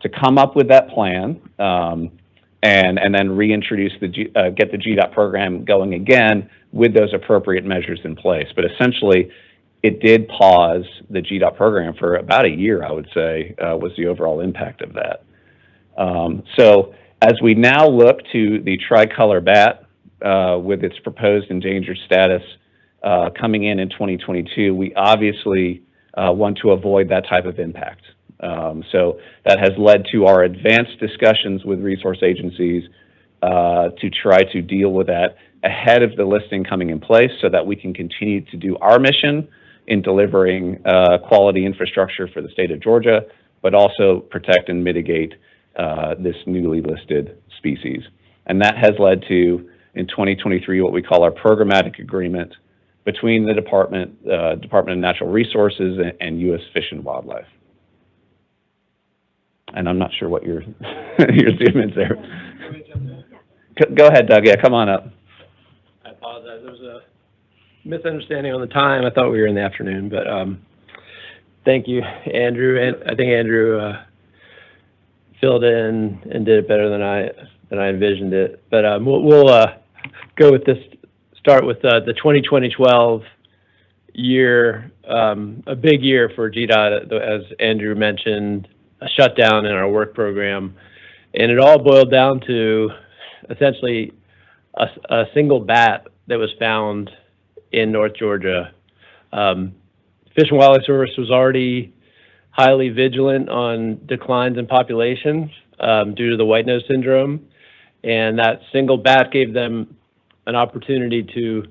to come up with that plan and then reintroduce get the GDOT program going again with those appropriate measures in place. But essentially, it did pause the GDOT program for about a year, I would say, was the overall impact of that. So as we now look to the tricolor bat with its proposed endangered status coming in 2022, we obviously want to avoid that type of impact. So that has led to our advanced discussions with resource agencies to try to deal with that ahead of the listing coming in place so that we can continue to do our mission in delivering quality infrastructure for the state of Georgia, but also protect and mitigate this newly listed species. And that has led to, in 2023, what we call our programmatic agreement between the Department of Natural Resources and U.S. Fish and Wildlife. And I'm not sure what your statement's there. Go ahead, Doug. Yeah, come on up. I apologize. There was a misunderstanding on the time. I thought we were in the afternoon, but thank you, Andrew. And I think Andrew filled in and did it better than I envisioned it. But we'll go with this. Start with the 2012 year, a big year for GDOT, as Andrew mentioned, a shutdown in our work program, and it all boiled down to essentially a single bat that was found in North Georgia. Fish and Wildlife Service was already highly vigilant on declines in populations due to the white nose syndrome, and that single bat gave them an opportunity to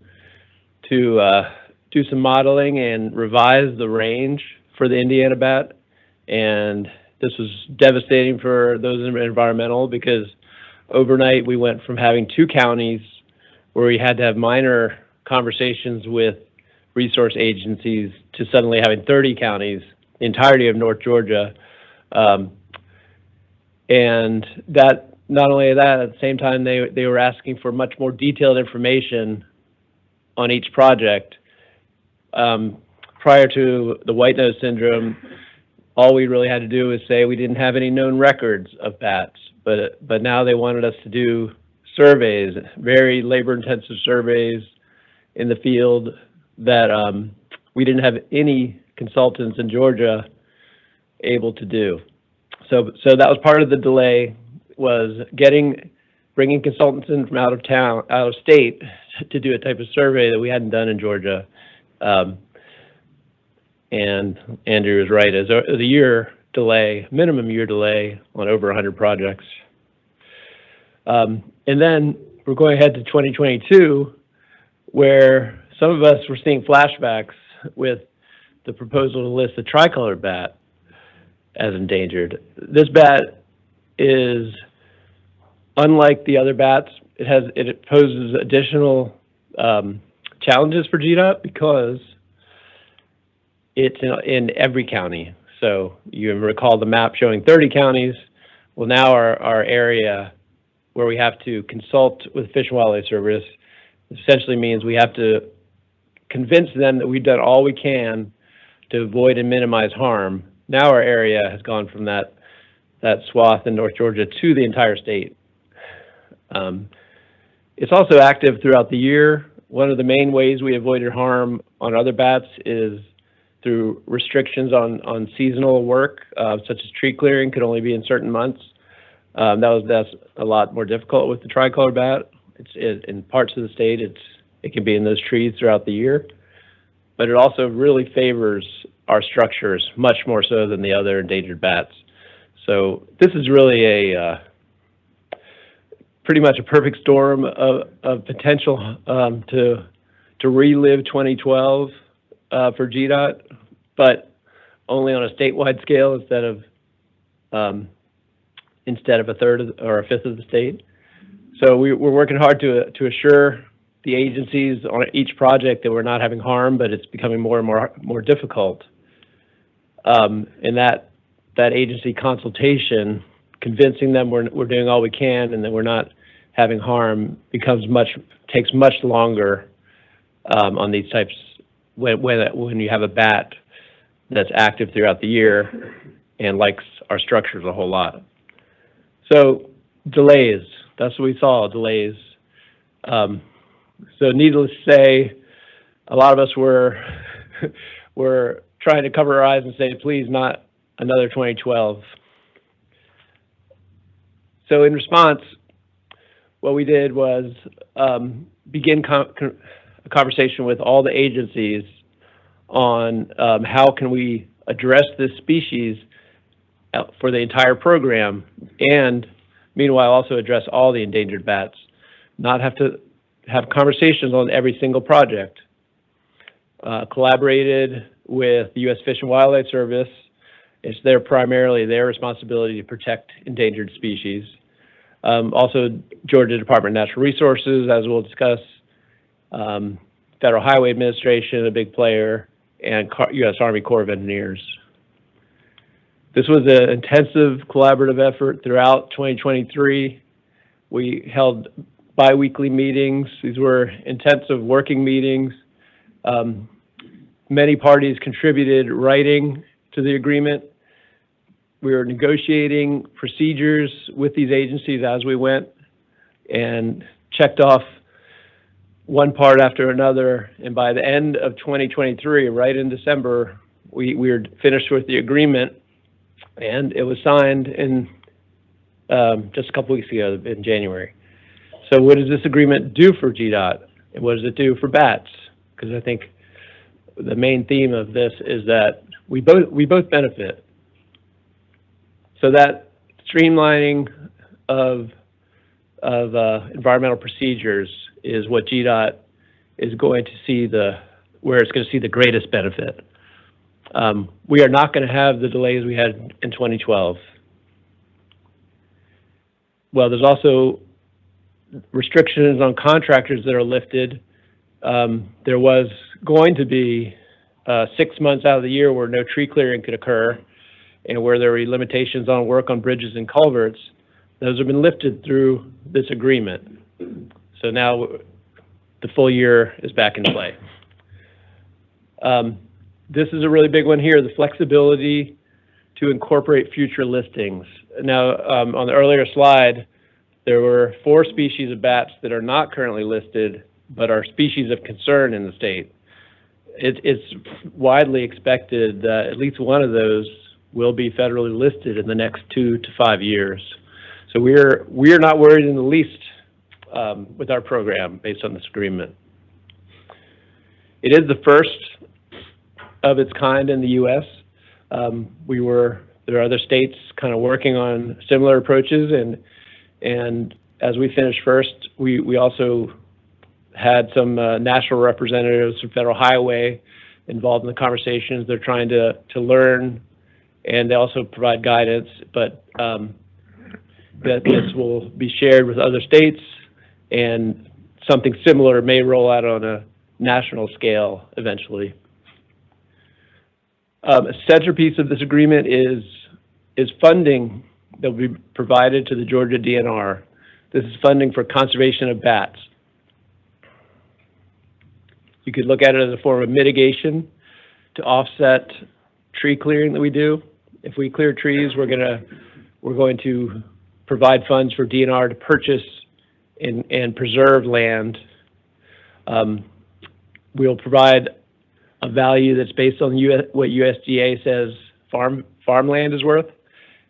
do some modeling and revise the range for the Indiana bat. And this was devastating for those in environmental because overnight we went from having 2 counties where we had to have minor conversations with resource agencies to suddenly having 30 counties, the entirety of North Georgia. And that, not only that, at the same time, they were asking for much more detailed information on each project. Prior to the white nose syndrome, all we really had to do was say we didn't have any known records of bats, but now they wanted us to do surveys, very labor-intensive surveys in the field that we didn't have any consultants in Georgia able to do. So that was part of the delay, was bringing consultants in from out of state to do a type of survey that we hadn't done in Georgia. And Andrew is right, as a year delay, minimum year delay on over 100 projects. And then we're going ahead to 2022, where some of us were seeing flashbacks with the proposal to list the tricolor bat as endangered. This bat is unlike the other bats. It poses additional challenges for GDOT because it's in every county. So you recall the map showing 30 counties. Well, now our area where we have to consult with Fish and Wildlife Service essentially means we have to convince them that we've done all we can to avoid and minimize harm. Now our area has gone from that swath in North Georgia to the entire state. It's also active throughout the year. One of the main ways we avoided harm on other bats is through restrictions on seasonal work, such as tree clearing could only be in certain months. That's a lot more difficult with the tricolor bat. In parts of the state, it can be in those trees throughout the year, but it also really favors our structures much more so than the other endangered bats. So this is really pretty much a perfect storm of potential to relive 2012 for GDOT, but only on a statewide scale instead of a third or a fifth of the state. So we're working hard to assure the agencies on each project that we're not having harm, but it's becoming more and more difficult. And that agency consultation, convincing them we're doing all we can and that we're not having harm, takes much longer on these types when you have a bat that's active throughout the year and likes our structures a whole lot. So delays, that's what we saw, delays. So needless to say, a lot of us were trying to cover our eyes and say, please, not another 2012. So in response, what we did was begin a conversation with all the agencies on how can we address this species for the entire program, and meanwhile also address all the endangered bats, not have to have conversations on every single project. Collaborated with the U.S. Fish and Wildlife Service. It's primarily their responsibility to protect endangered species. Also, Georgia Department of Natural Resources, as we'll discuss, Federal Highway Administration, a big player, and U.S. Army Corps of Engineers. This was an intensive collaborative effort throughout 2023. We held bi-weekly meetings. These were intensive working meetings. Many parties contributed writing to the agreement. We were negotiating procedures with these agencies as we went and checked off one part after another. And by the end of 2023, right in December, we were finished with the agreement, and it was signed in just a couple weeks ago in January. So what does this agreement do for GDOT? And what does it do for bats? Because I think the main theme of this is that we both benefit. So that streamlining of environmental procedures is what GDOT is going to see where it's going to see the greatest benefit. We are not going to have the delays we had in 2012. Well, there's also restrictions on contractors that are lifted. There was going to be 6 months out of the year where no tree clearing could occur and where there were limitations on work on bridges and culverts. Those have been lifted through this agreement. So now the full year is back in play. This is a really big one here, the flexibility to incorporate future listings. Now, on the earlier slide, there were 4 species of bats that are not currently listed, but are species of concern in the state. It's widely expected that at least one of those will be federally listed in the next 2 to 5 years. So we're not worried in the least with our program based on this agreement. It is the first of its kind in the U.S. There are other states kind of working on similar approaches, and as we finished first, we also had some national representatives from Federal Highway involved in the conversations. They're trying to learn, and they also provide guidance, but that this will be shared with other states, and something similar may roll out on a national scale eventually. A centerpiece of this agreement is funding that will be provided to the Georgia DNR. This is funding for conservation of bats. You could look at it as a form of mitigation to offset tree clearing that we do. If we clear trees, we're going to provide funds for DNR to purchase and preserve land. We'll provide a value that's based on what USDA says farmland is worth,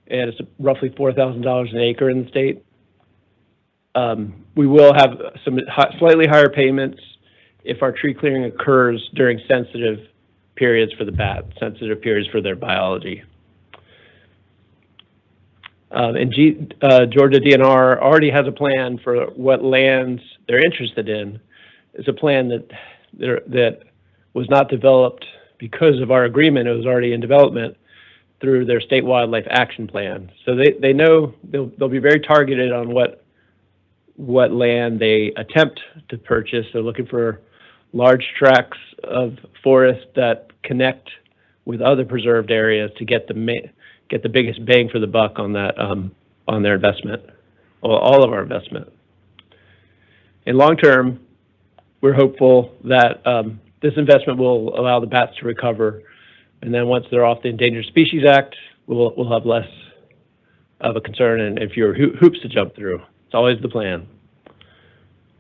and it's roughly $4,000 an acre in the state. We will have some slightly higher payments if our tree clearing occurs during sensitive periods for the bat, sensitive periods for their biology. And Georgia DNR already has a plan for what lands they're interested in. It's a plan that was not developed because of our agreement. It was already in development through their state wildlife action plan. So they know they'll be very targeted on what what land they attempt to purchase. They're looking for large tracts of forest that connect with other preserved areas to get the biggest bang for the buck on that, on their investment, or all of our investment. In long term, we're hopeful that this investment will allow the bats to recover, and then once they're off the Endangered Species Act, we'll have less of a concern and fewer hoops to jump through. It's always the plan.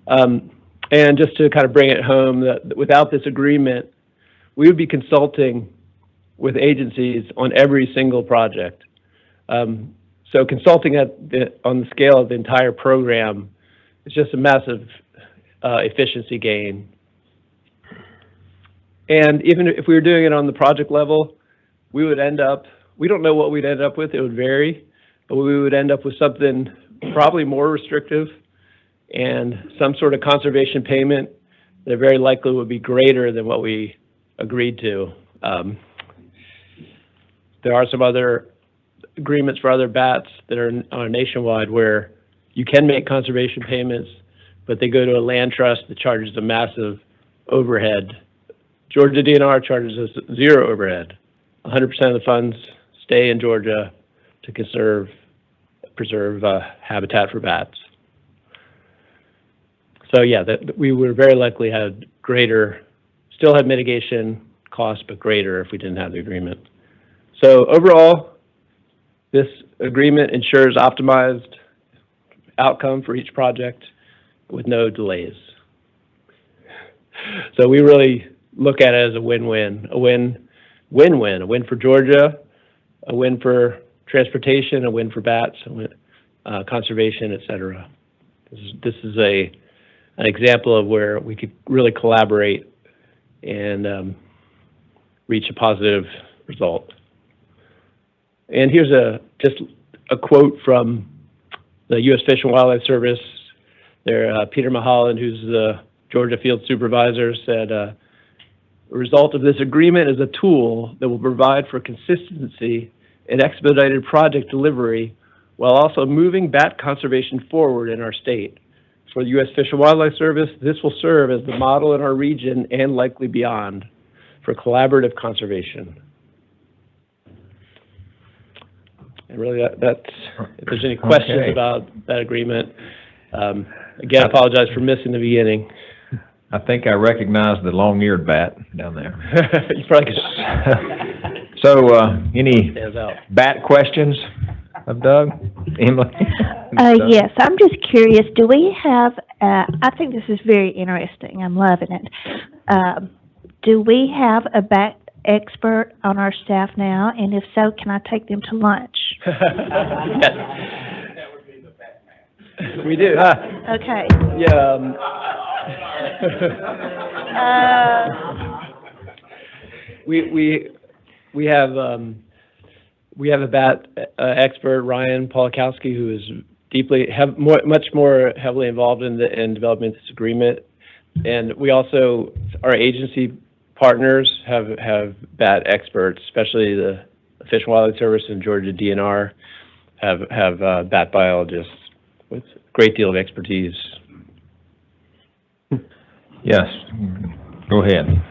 And just to kind of bring it home, that without this agreement, we would be consulting with agencies on every single project. So consulting on the scale of the entire program is just a massive efficiency gain. And even if we were doing it on the project level, we would end up, we don't know what we'd end up with, it would vary, but we would end up with something probably more restrictive and some sort of conservation payment that very likely would be greater than what we agreed to. There are some other agreements for other bats that are nationwide where you can make conservation payments, but they go to a land trust that charges a massive overhead. Georgia DNR charges us zero overhead. 100% of the funds stay in Georgia to preserve habitat for bats. So yeah, we would very likely have still have mitigation costs, but greater if we didn't have the agreement. So overall, this agreement ensures optimized outcome for each project with no delays. So we really look at it as a win-win, a win-win-win, a win for Georgia, a win for transportation, a win for bats, a win, conservation, et cetera. This is an example of where we could really collaborate and reach a positive result. And here's just a quote from the U.S. Fish and Wildlife Service. Peter Mulholland, who's the Georgia Field Supervisor, said, "The result of this agreement is a tool that will provide for consistency and expedited project delivery while also moving bat conservation forward in our state. For the U.S. Fish and Wildlife Service, this will serve as the model in our region and likely beyond for collaborative conservation." And really, that's, if there's any questions about that agreement, again, I apologize for missing the beginning. I think I recognize the long-eared bat down there. You probably could. So, any Stands out. bat questions of Doug? Emily? Yes, I'm just curious, do we have, I think this is very interesting, I'm loving it. Do we have a bat expert on our staff now? And if so, can I take them to lunch? Yes. We do. Okay. Yeah. We have a bat expert, Ryan Polakowski, who is much more heavily involved in developing this agreement. And we also, our agency partners have bat experts, especially the Fish and Wildlife Service and Georgia DNR have bat biologists with a great deal of expertise. Yes, go ahead.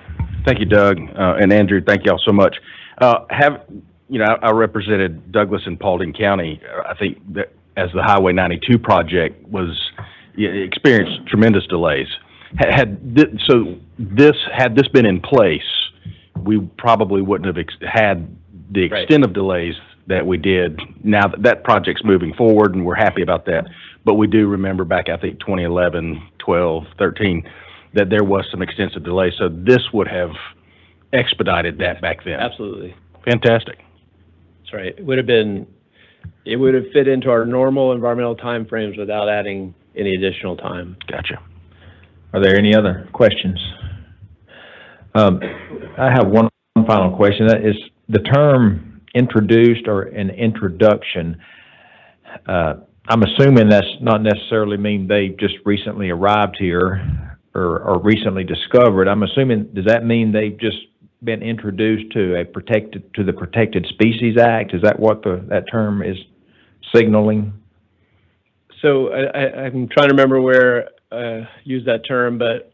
Thank you, Doug, and Andrew, thank y'all so much. I represented Douglas and Paulding County. I think that as the Highway 92 project experienced tremendous delays. Had this been in place, we probably wouldn't have had the extent of delays that we did. Now that project's moving forward, and we're happy about that. But we do remember back, I think, 2011, 12, 13, that there was some extensive delay. So this would have expedited that back then. Absolutely. Fantastic. That's right. It would have fit into our normal environmental timeframes without adding any additional time. Gotcha. Are there any other questions? I have one final question. That is the term introduced or an introduction. I'm assuming that's not necessarily mean they just recently arrived here or recently discovered. I'm assuming, does that mean they've just been introduced to the Protected Species Act? Is that what that term is signaling? So I'm trying to remember where I used that term, but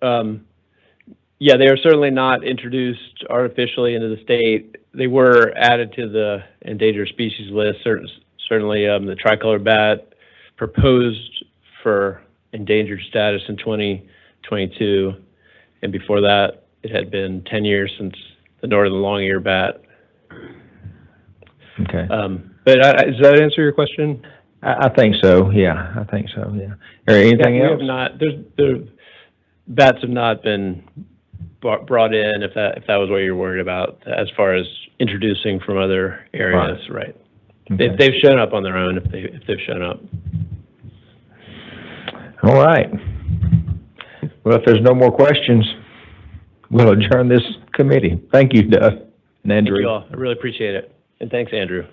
yeah, they are certainly not introduced artificially into the state. They were added to the endangered species list. Certainly, the tricolor bat proposed for endangered status in 2022, and before that, it had been 10 years since the northern long-eared bat. Okay. But does that answer your question? I think so, yeah, I think so, yeah. Or anything Yeah, we else? have not, the bats have not been brought in, if that was what you're worried about, as far as introducing from other areas, right? Okay. They've shown up on their own if they've shown up. All right. Well, if there's no more questions, we'll adjourn this committee. Thank you, Doug and Andrew. Thank you all. I really appreciate it. And thanks, Andrew.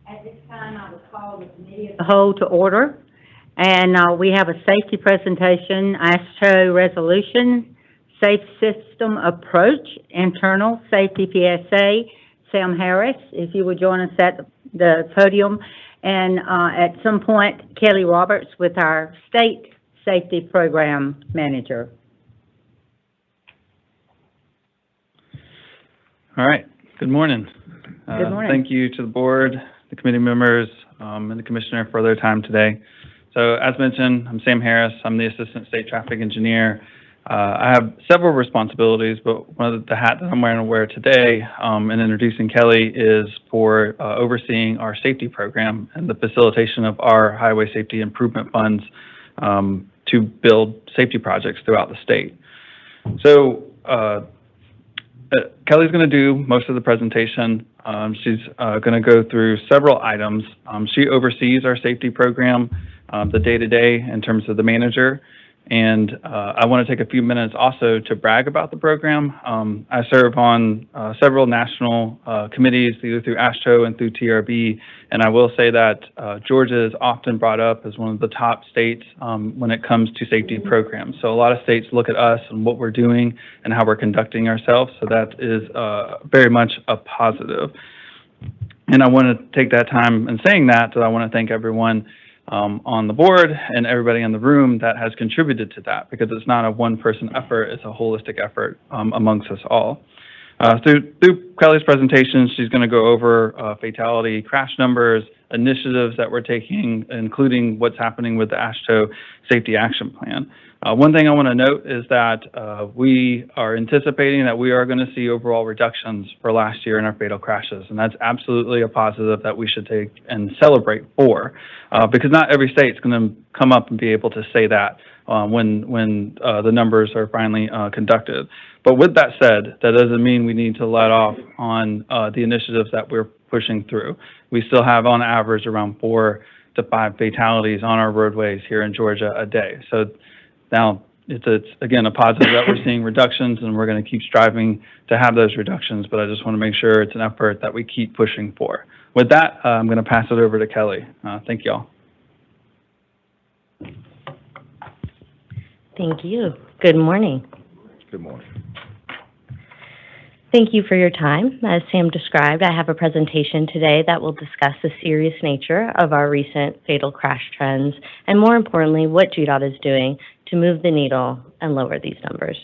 At this time, I will call the committee of the whole to order. And we have a safety presentation, ASHTO resolution, safe system approach, internal safety PSA. Sam Harris, if you would join us at the podium. And at some point, Kelly Roberts with our state safety program manager. All right. Good morning. Good morning. Thank you to the board, the committee members, and the commissioner for their time today. So as mentioned, I'm Sam Harris. I'm the Assistant State Traffic Engineer. I have several responsibilities, but one of the hat that I'm wearing today in introducing Kelly is for overseeing our safety program and the facilitation of our highway safety improvement funds to build safety projects throughout the state. So Kelly's going to do most of the presentation. She's going to go through several items. She oversees our safety program, the day-to-day in terms of the manager. And I want to take a few minutes also to brag about the program. I serve on several national committees, either through ASHTO and through TRB, and I will say that Georgia is often brought up as one of the top states when it comes to safety programs. So a lot of states look at us and what we're doing and how we're conducting ourselves, so that is very much a positive. And I want to take that time in saying that I want to thank everyone on the board and everybody in the room that has contributed to that, because it's not a one-person effort, it's a holistic effort amongst us all. Through Kelly's presentation, she's going to go over fatality crash numbers, initiatives that we're taking, including what's happening with the ASHTO Safety Action Plan. One thing I want to note is that we are anticipating that we are going to see overall reductions for last year in our fatal crashes, and that's absolutely a positive that we should take and celebrate for, because not every state's going to come up and be able to say that when the numbers are finally conducted. But with that said, that doesn't mean we need to let off on the initiatives that we're pushing through. We still have on average around 4 to 5 fatalities on our roadways here in Georgia a day. So now, it's again a positive that we're seeing reductions, and we're going to keep striving to have those reductions, but I just want to make sure it's an effort that we keep pushing for. With that, I'm going to pass it over to Kelly. Thank you all. Thank you. Good morning. Good morning. Thank you for your time. As Sam described, I have a presentation today that will discuss the serious nature of our recent fatal crash trends, and more importantly, what GDOT is doing to move the needle and lower these numbers.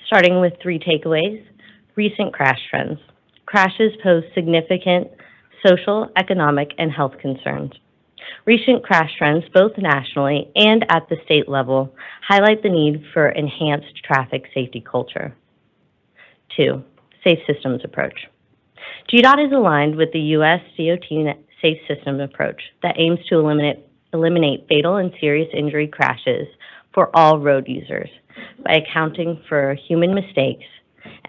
Starting with 3 takeaways. Recent crash trends. Crashes pose significant social, economic, and health concerns. Recent crash trends, both nationally and at the state level, highlight the need for enhanced traffic safety culture. 2, safe systems approach. GDOT is aligned with the U.S. DOT Safe Systems approach that aims to eliminate fatal and serious injury crashes for all road users by accounting for human mistakes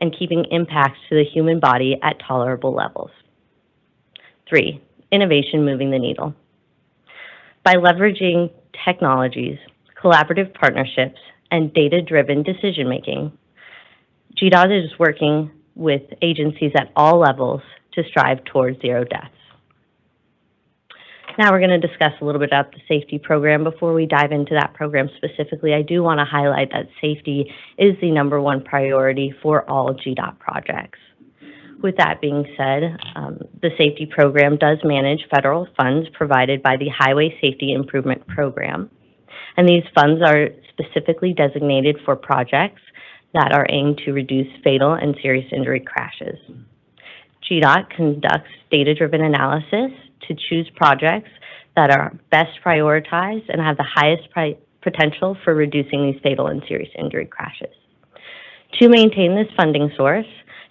and keeping impacts to the human body at tolerable levels. 3, innovation moving the needle. By leveraging technologies, collaborative partnerships, and data-driven decision-making, GDOT is working with agencies at all levels to strive towards 0 deaths. Now we're going to discuss a little bit about the safety program. Before we dive into that program specifically, I do want to highlight that safety is the #1 priority for all GDOT projects. With that being said, the safety program does manage federal funds provided by the Highway Safety Improvement Program, and these funds are specifically designated for projects that are aimed to reduce fatal and serious injury crashes. GDOT conducts data-driven analysis to choose projects that are best prioritized and have the highest potential for reducing these fatal and serious injury crashes. To maintain this funding source,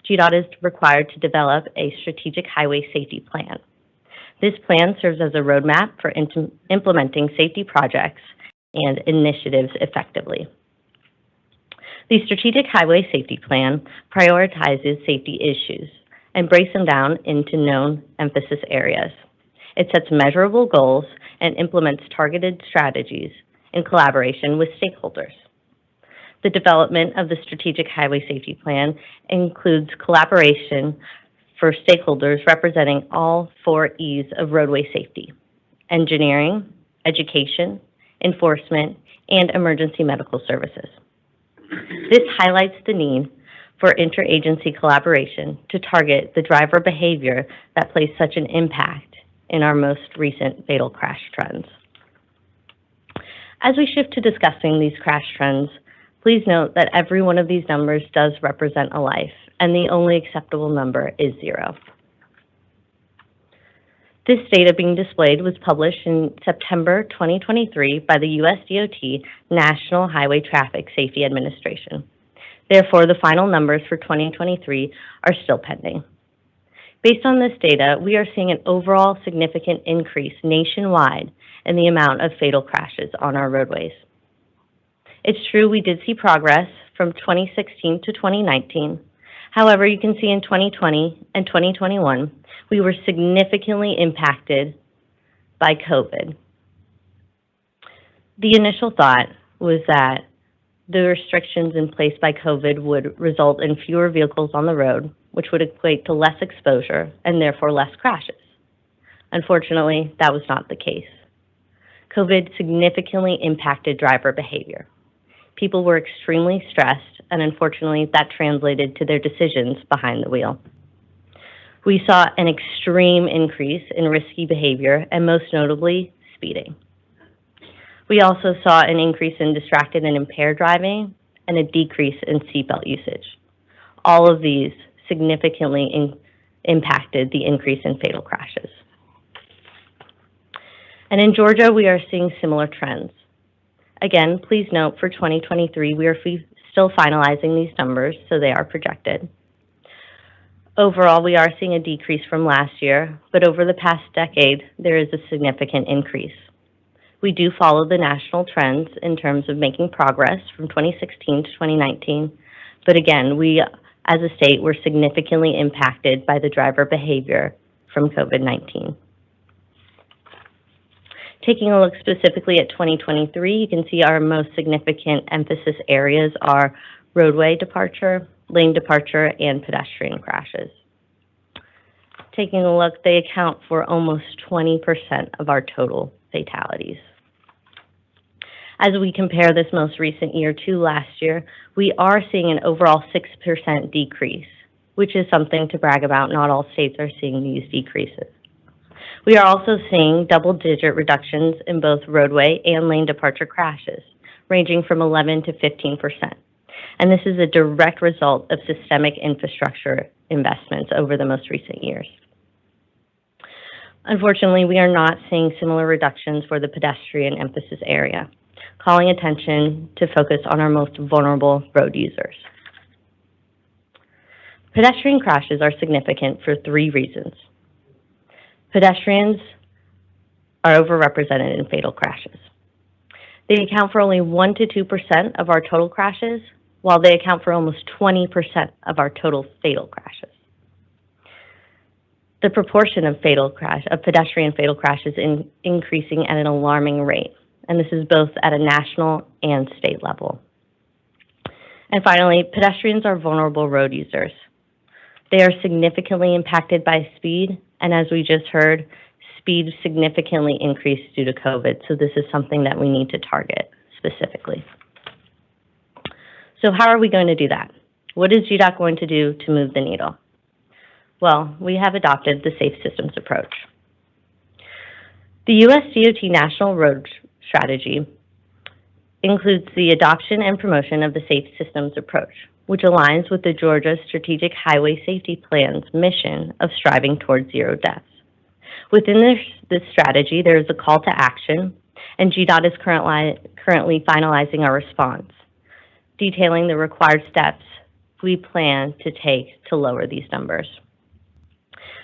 GDOT is required to develop a strategic highway safety plan. This plan serves as a roadmap for implementing safety projects and initiatives effectively. The strategic highway safety plan prioritizes safety issues and breaks them down into known emphasis areas. It sets measurable goals and implements targeted strategies in collaboration with stakeholders. The development of the Strategic Highway Safety Plan includes collaboration for stakeholders representing all 4 E's of roadway safety: engineering, education, enforcement, and emergency medical services. This highlights the need for interagency collaboration to target the driver behavior that plays such an impact in our most recent fatal crash trends. As we shift to discussing these crash trends, please note that every one of these numbers does represent a life, and the only acceptable number is 0. This data being displayed was published in September 2023 by the U.S. DOT National Highway Traffic Safety Administration. Therefore, the final numbers for 2023 are still pending. Based on this data, we are seeing an overall significant increase nationwide in the amount of fatal crashes on our roadways. It's true we did see progress from 2016 to 2019. However, you can see in 2020 and 2021, we were significantly impacted by COVID. The initial thought was that the restrictions in place by COVID would result in fewer vehicles on the road, which would equate to less exposure and therefore less crashes. Unfortunately, that was not the case. COVID significantly impacted driver behavior. People were extremely stressed, and unfortunately, that translated to their decisions behind the wheel. We saw an extreme increase in risky behavior, and most notably, speeding. We also saw an increase in distracted and impaired driving and a decrease in seatbelt usage. All of these significantly impacted the increase in fatal crashes. And in Georgia, we are seeing similar trends. Again, please note for 2023, we are still finalizing these numbers, so they are projected. Overall, we are seeing a decrease from last year, but over the past decade, there is a significant increase. We do follow the national trends in terms of making progress from 2016 to 2019, but again, we as a state were significantly impacted by the driver behavior from COVID-19. Taking a look specifically at 2023, you can see our most significant emphasis areas are roadway departure, lane departure, and pedestrian crashes. Taking a look, they account for almost 20% of our total fatalities. As we compare this most recent year to last year, we are seeing an overall 6% decrease, which is something to brag about. Not all states are seeing these decreases. We are also seeing double-digit reductions in both roadway and lane departure crashes, ranging from 11 to 15%. And this is a direct result of systemic infrastructure investments over the most recent years. Unfortunately, we are not seeing similar reductions for the pedestrian emphasis area, calling attention to focus on our most vulnerable road users. Pedestrian crashes are significant for 3 reasons. Pedestrians are overrepresented in fatal crashes. They account for only 1 to 2% of our total crashes, while they account for almost 20% of our total fatal crashes. The proportion of pedestrian fatal crashes is increasing at an alarming rate, and this is both at a national and state level. And finally, pedestrians are vulnerable road users. They are significantly impacted by speed, and as we just heard, speed significantly increased due to COVID, so this is something that we need to target specifically. So how are we going to do that? What is GDOT going to do to move the needle? Well, we have adopted the Safe Systems approach. The U.S. DOT National Road Strategy includes the adoption and promotion of the Safe Systems approach, which aligns with the Georgia Strategic Highway Safety Plan's mission of striving towards zero deaths. Within this strategy, there is a call to action, and GDOT is currently finalizing our response, detailing the required steps we plan to take to lower these numbers.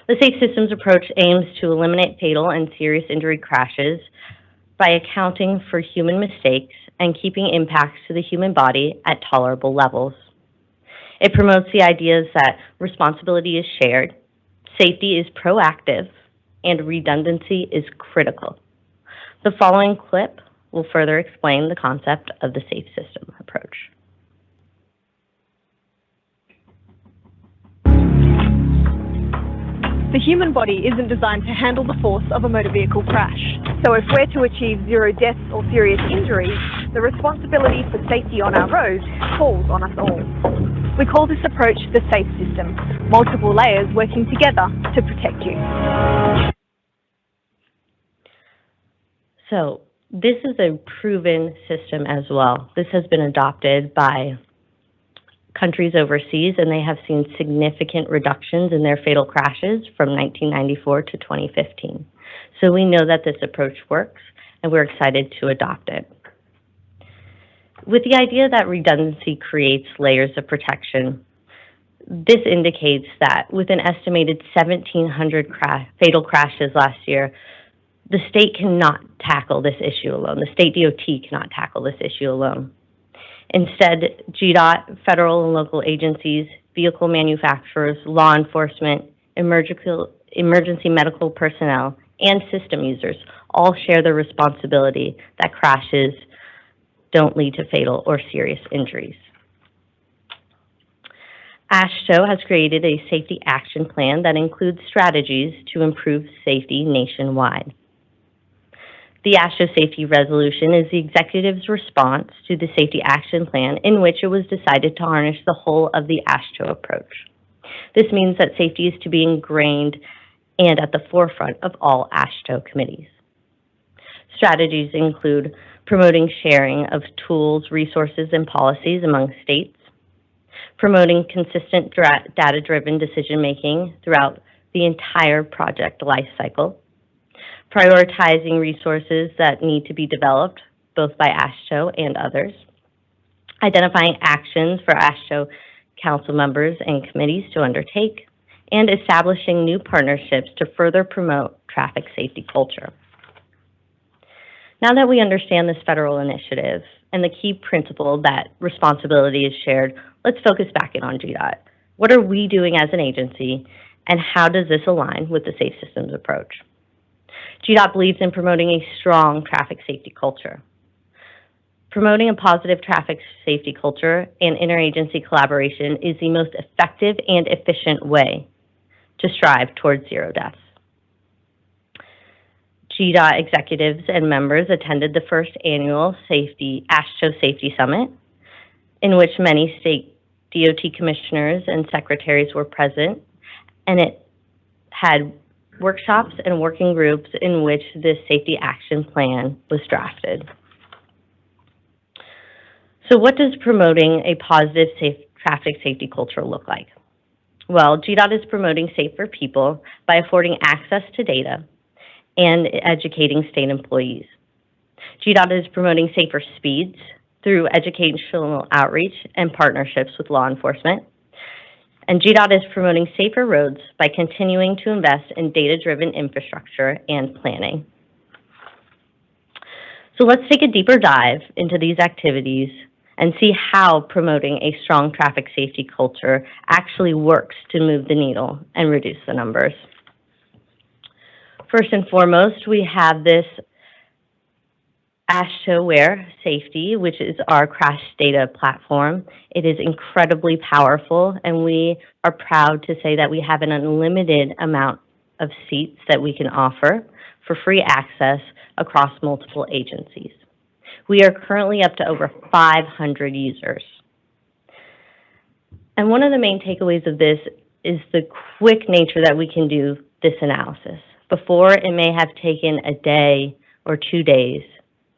The Safe Systems approach aims to eliminate fatal and serious injury crashes by accounting for human mistakes and keeping impacts to the human body at tolerable levels. It promotes the ideas that responsibility is shared, safety is proactive, and redundancy is critical. The following clip will further explain the concept of the Safe System approach. The human body isn't designed to handle the force of a motor vehicle crash. So if we're to achieve zero deaths or serious injuries, the responsibility for safety on our roads falls on us all. We call this approach the Safe System, multiple layers working together to protect you. So this is a proven system as well. This has been adopted by countries overseas, and they have seen significant reductions in their fatal crashes from 1994 to 2015. So we know that this approach works, and we're excited to adopt it. With the idea that redundancy creates layers of protection, this indicates that with an estimated 1,700 fatal crashes last year, the state cannot tackle this issue alone. The state DOT cannot tackle this issue alone. Instead, GDOT, federal and local agencies, vehicle manufacturers, law enforcement, emergency medical personnel, and system users all share the responsibility that crashes don't lead to fatal or serious injuries. AASHTO has created a safety action plan that includes strategies to improve safety nationwide. The AASHTO Safety Resolution is the executive's response to the Safety Action Plan, in which it was decided to harness the whole of the AASHTO approach. This means that safety is to be ingrained and at the forefront of all AASHTO committees. Strategies include promoting sharing of tools, resources, and policies among states, promoting consistent data-driven decision-making throughout the entire project lifecycle, prioritizing resources that need to be developed, both by AASHTO and others, identifying actions for AASHTO council members and committees to undertake, and establishing new partnerships to further promote traffic safety culture. Now that we understand this federal initiative and the key principle that responsibility is shared, let's focus back in on GDOT. What are we doing as an agency, and how does this align with the Safe Systems approach? GDOT believes in promoting a strong traffic safety culture. Promoting a positive traffic safety culture and interagency collaboration is the most effective and efficient way to strive towards zero deaths. GDOT executives and members attended the first annual AASHTO Safety Summit, in which many state DOT commissioners and secretaries were present, and it had workshops and working groups in which this safety action plan was drafted. So what does promoting a positive traffic safety culture look like? Well, GDOT is promoting safer people by affording access to data and educating state employees. GDOT is promoting safer speeds through educational outreach and partnerships with law enforcement. And GDOT is promoting safer roads by continuing to invest in data-driven infrastructure and planning. So let's take a deeper dive into these activities and see how promoting a strong traffic safety culture actually works to move the needle and reduce the numbers. First and foremost, we have this AASHTO Aware Safety, which is our crash data platform. It is incredibly powerful, and we are proud to say that we have an unlimited amount of seats that we can offer for free access across multiple agencies. We are currently up to over 500 users. And one of the main takeaways of this is the quick nature that we can do this analysis. Before, it may have taken a day or 2 days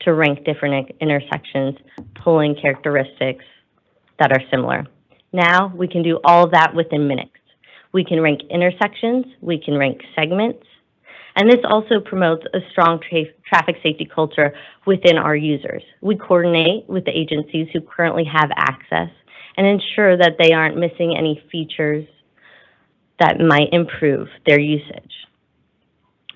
to rank different intersections, pulling characteristics that are similar. Now, we can do all of that within minutes. We can rank intersections, we can rank segments, and this also promotes a strong traffic safety culture within our users. We coordinate with the agencies who currently have access and ensure that they aren't missing any features that might improve their usage.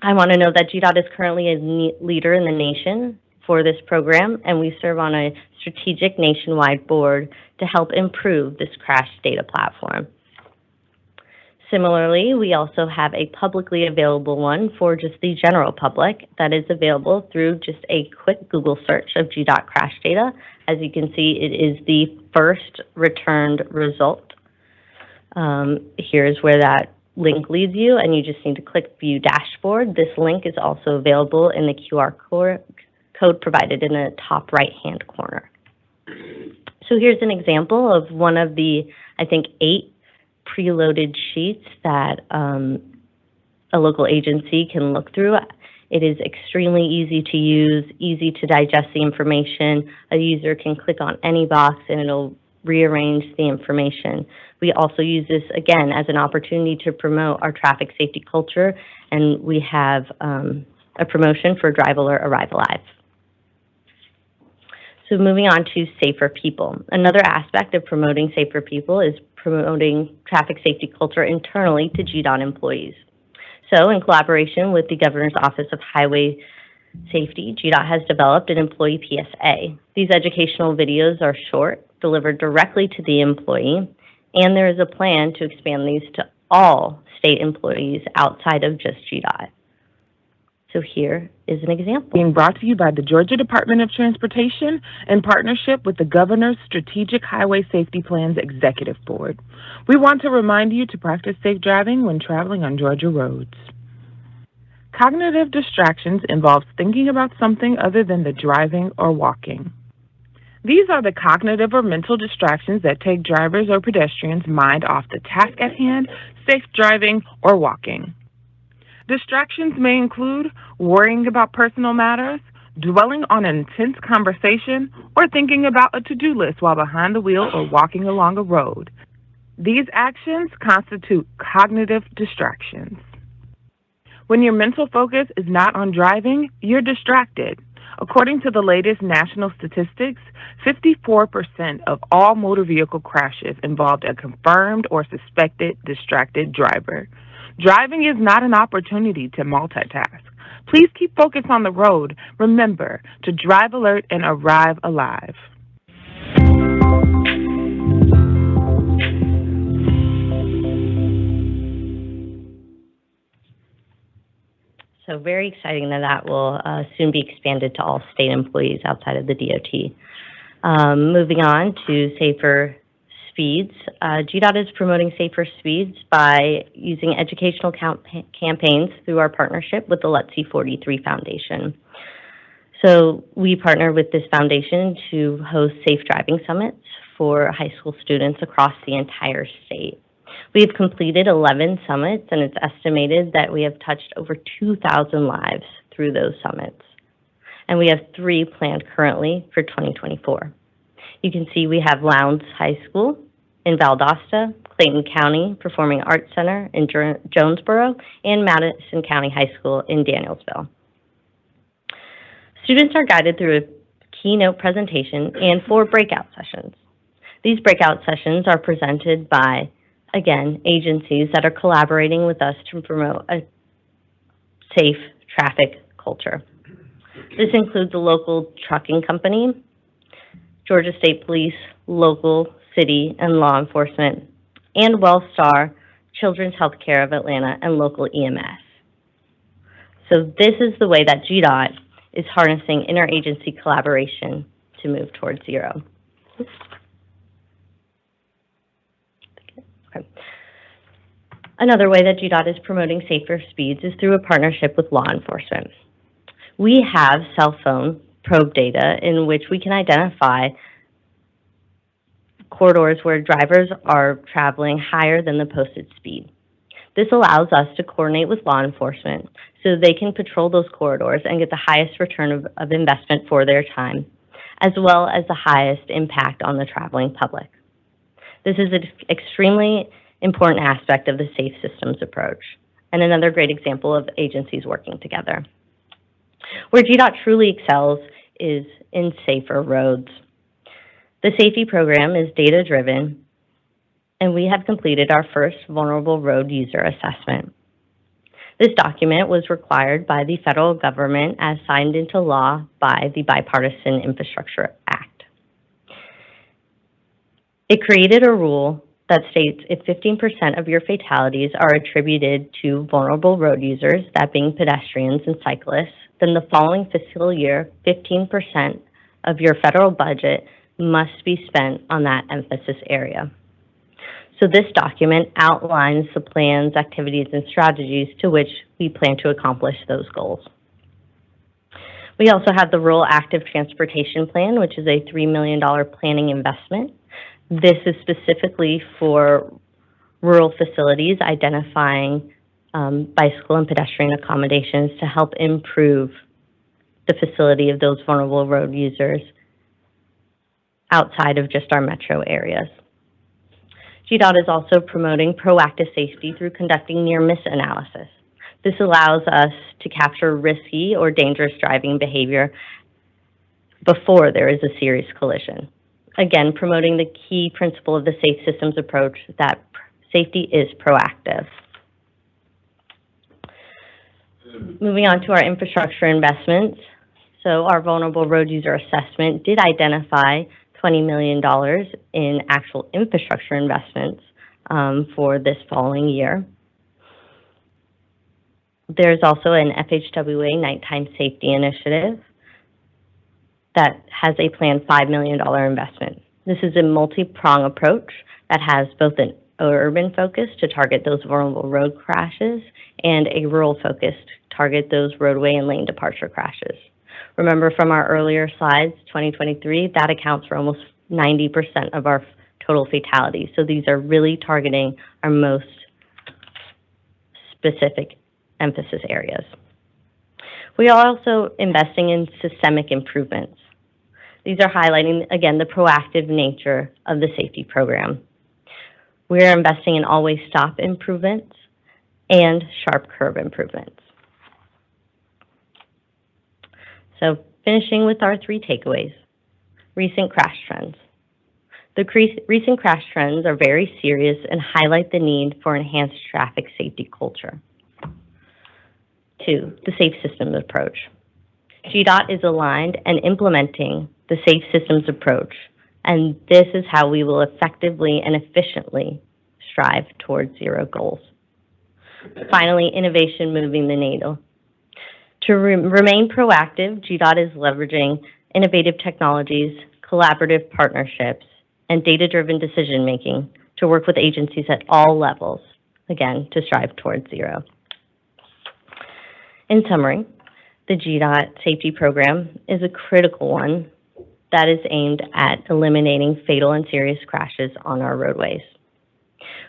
I want to know that GDOT is currently a leader in the nation for this program, and we serve on a strategic nationwide board to help improve this crash data platform. Similarly, we also have a publicly available one for just the general public that is available through just a quick Google search of GDOT crash data. As you can see, it is the first returned result. Here's where that link leads you, and you just need to click View Dashboard. This link is also available in the QR code provided in the top right-hand corner. So here's an example of one of the, I think, 8 preloaded sheets that a local agency can look through. It is extremely easy to use, easy to digest the information. A user can click on any box and it'll rearrange the information. We also use this, again, as an opportunity to promote our traffic safety culture, and we have a promotion for Drive Alert Arrive Alive. So moving on to Safer People. Another aspect of promoting safer people is promoting traffic safety culture internally to GDOT employees. So in collaboration with the Governor's Office of Highway Safety, GDOT has developed an employee PSA. These educational videos are short, delivered directly to the employee, and there is a plan to expand these to all state employees outside of just GDOT. So here is an example. Being brought to you by the Georgia Department of Transportation in partnership with the Governor's Strategic Highway Safety Plans Executive Board. We want to remind you to practice safe driving when traveling on Georgia roads. Cognitive distractions involves thinking about something other than the driving or walking. These are the cognitive or mental distractions that take drivers or pedestrians' mind off the task at hand, safe driving, or walking. Distractions may include worrying about personal matters, dwelling on an intense conversation, or thinking about a to-do list while behind the wheel or walking along a road. These actions constitute cognitive distractions. When your mental focus is not on driving, you're distracted. According to the latest national statistics, 54% of all motor vehicle crashes involved a confirmed or suspected distracted driver. Driving is not an opportunity to multitask. Please keep focused on the road. Remember to drive alert and arrive alive. So very exciting that will soon be expanded to all state employees outside of the DOT. Moving on to safer speeds. GDOT is promoting safer speeds by using educational campaigns through our partnership with the Let's See 43 Foundation. So we partner with this foundation to host safe driving summits for high school students across the entire state. We have completed 11 summits, and it's estimated that we have touched over 2,000 lives through those summits. And we have 3 planned currently for 2024. You can see we have Lowndes High School in Valdosta, Clayton County Performing Arts Center in Jonesboro, and Madison County High School in Danielsville. Students are guided through a keynote presentation and 4 breakout sessions. These breakout sessions are presented by, again, agencies that are collaborating with us to promote a safe traffic culture. This includes a local trucking company, Georgia State Police, local, city, and law enforcement, and WellStar, Children's Healthcare of Atlanta, and local EMS. So this is the way that GDOT is harnessing interagency collaboration to move towards zero. Okay. Another way that GDOT is promoting safer speeds is through a partnership with law enforcement. We have cell phone probe data in which we can identify corridors where drivers are traveling higher than the posted speed. This allows us to coordinate with law enforcement so they can patrol those corridors and get the highest return of investment for their time, as well as the highest impact on the traveling public. This is an extremely important aspect of the safe systems approach, and another great example of agencies working together. Where GDOT truly excels is in safer roads. The safety program is data-driven, and we have completed our first vulnerable road user assessment. This document was required by the federal government as signed into law by the Bipartisan Infrastructure Act. It created a rule that states if 15% of your fatalities are attributed to vulnerable road users, that being pedestrians and cyclists, then the following fiscal year, 15% of your federal budget must be spent on that emphasis area. So this document outlines the plans, activities, and strategies to which we plan to accomplish those goals. We also have the Rural Active Transportation Plan, which is a $3 million planning investment. This is specifically for rural facilities, identifying bicycle and pedestrian accommodations to help improve the facility of those vulnerable road users outside of just our metro areas. GDOT is also promoting proactive safety through conducting near-miss analysis. This allows us to capture risky or dangerous driving behavior before there is a serious collision. Again, promoting the key principle of the safe systems approach, that safety is proactive. Moving on to our infrastructure investments. So our vulnerable road user assessment did identify $20 million in actual infrastructure investments for this following year. There's also an FHWA nighttime safety initiative that has a planned $5 million investment. This is a multi-prong approach that has both an urban focus to target those vulnerable road crashes and a rural focus to target those roadway and lane departure crashes. Remember from our earlier slides, 2023, that accounts for almost 90% of our total fatalities. So these are really targeting our most specific emphasis areas. We are also investing in systemic improvements. These are highlighting, again, the proactive nature of the safety program. We are investing in always stop improvements and sharp curve improvements. So finishing with our 3 takeaways. Recent crash trends. The recent crash trends are very serious and highlight the need for enhanced traffic safety culture. 2, the safe systems approach. GDOT is aligned and implementing the safe systems approach, and this is how we will effectively and efficiently strive towards zero goals. Finally, innovation moving the needle. To remain proactive, GDOT is leveraging innovative technologies, collaborative partnerships, and data-driven decision-making to work with agencies at all levels, again, to strive towards zero. In summary, the GDOT safety program is a critical one that is aimed at eliminating fatal and serious crashes on our roadways.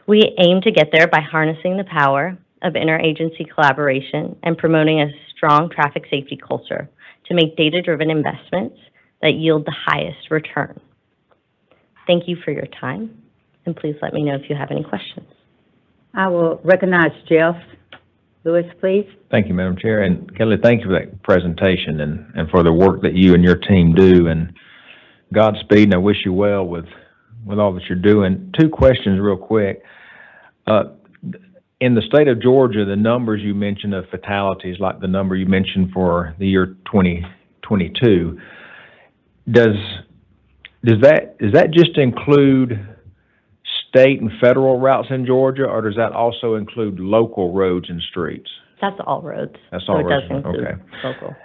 We aim to get there by harnessing the power of interagency collaboration and promoting a strong traffic safety culture to make data-driven investments that yield the highest return. Thank you for your time, and please let me know if you have any questions. I will recognize Jeff Lewis, please. Thank you, Madam Chair, and Kelly, thank you for that presentation and for the work that you and your team do, and Godspeed, and I wish you well with all that you're doing. 2 questions real quick. In the state of Georgia, the numbers you mentioned of fatalities, like the number you mentioned for the year 2022, does that just include state and federal routes in Georgia, or does that also include local roads and streets? That's all roads. That's all so roads. It does include Okay. local.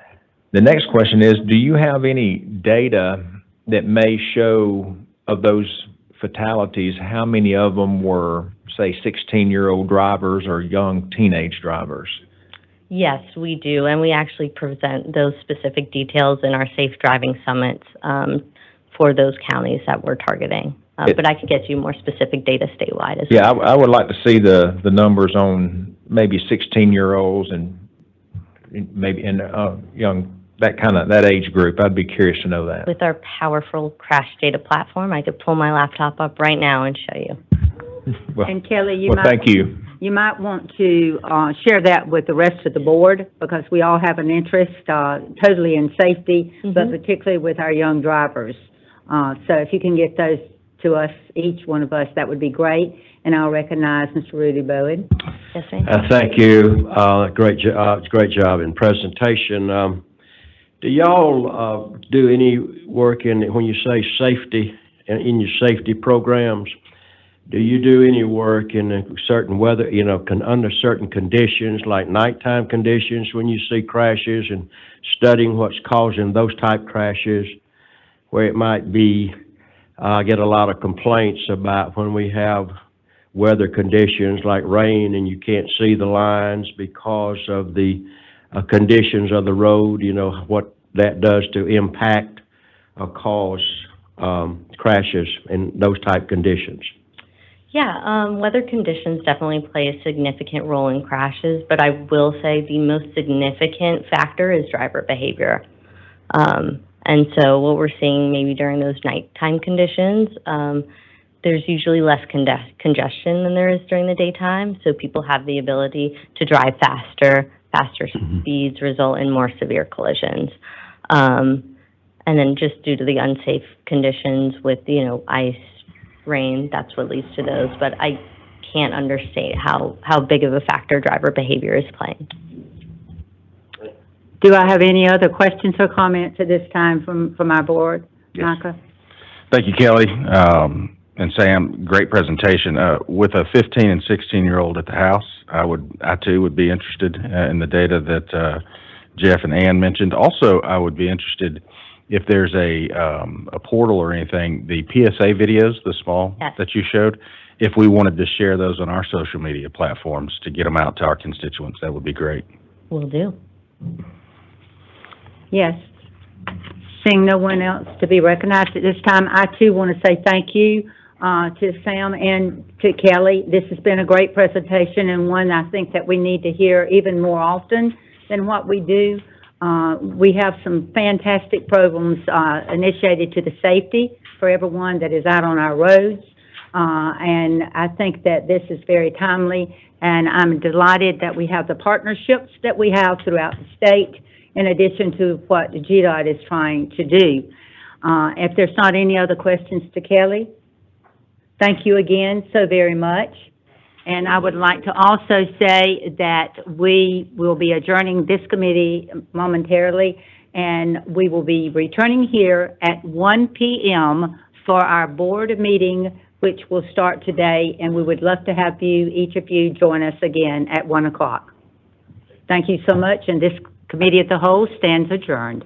The next question is, do you have any data that may show of those fatalities, how many of them were, say, 16-year-old drivers or young teenage drivers? Yes, we do, and we actually present those specific details in our Safe Driving Summits for those counties that we're targeting. But I could get you more specific data statewide as well. Yeah, I would like to see the numbers on maybe 16-year-olds and maybe in young, that age group. I'd be curious to know that. With our powerful crash data platform, I could pull my laptop up right now and show you. Well, And Kelly, you well, might, thank you. you might want to, share that with the rest of the board, because we all have an interest, totally in safety, but particularly with our young drivers. So if you can get those to us, each one of us, that would be great. And I'll recognize Mr. Rudy Bowen. Yes, ma'am. Thank you. Great job in presentation. Do y'all, do any work when you say safety, in your safety programs? Do you do any work in a certain weather, under certain conditions, like nighttime conditions, when you see crashes, and studying what's causing those type crashes, where it might be, I get a lot of complaints about when we have weather conditions like rain and you can't see the lines because of the conditions of the road, what that does to impact or cause crashes in those type conditions. Yeah, weather conditions definitely play a significant role in crashes, but I will say the most significant factor is driver behavior. And so what we're seeing maybe during those nighttime conditions, there's usually less congestion than there is during the daytime, so people have the ability to drive faster speeds result in more severe collisions. And then just due to the unsafe conditions with, ice, rain, that's what leads to those. But I can't understate how big of a factor driver behavior is playing. Do I have any other questions or comments at this time from our board? Micah? Thank you, Kelly. And Sam, great presentation. With a 15 and 16-year-old at the house, I too would be interested in the data that Jeff and Ann mentioned. Also, I would be interested if there's a portal or anything, the PSA videos, the small that you showed, if we wanted to share those on our social media platforms to get them out to our constituents, that would be great. Will do. Yes. Seeing no one else to be recognized at this time, I too want to say thank you to Sam and to Kelly. This has been a great presentation, and one I think that we need to hear even more often than what we do. We have some fantastic programs initiated to the safety for everyone that is out on our roads, and I think that this is very timely, and I'm delighted that we have the partnerships that we have throughout the state, in addition to what the GDOT is trying to do. If there's not any other questions to Kelly, thank you again so very much. And I would like to also say that we will be adjourning this committee momentarily, and we will be returning here at 1 p.m. for our board meeting, which will start today, and we would love to have each of you, join us again at 1 o'clock. Thank you so much, and this committee as a whole stands adjourned.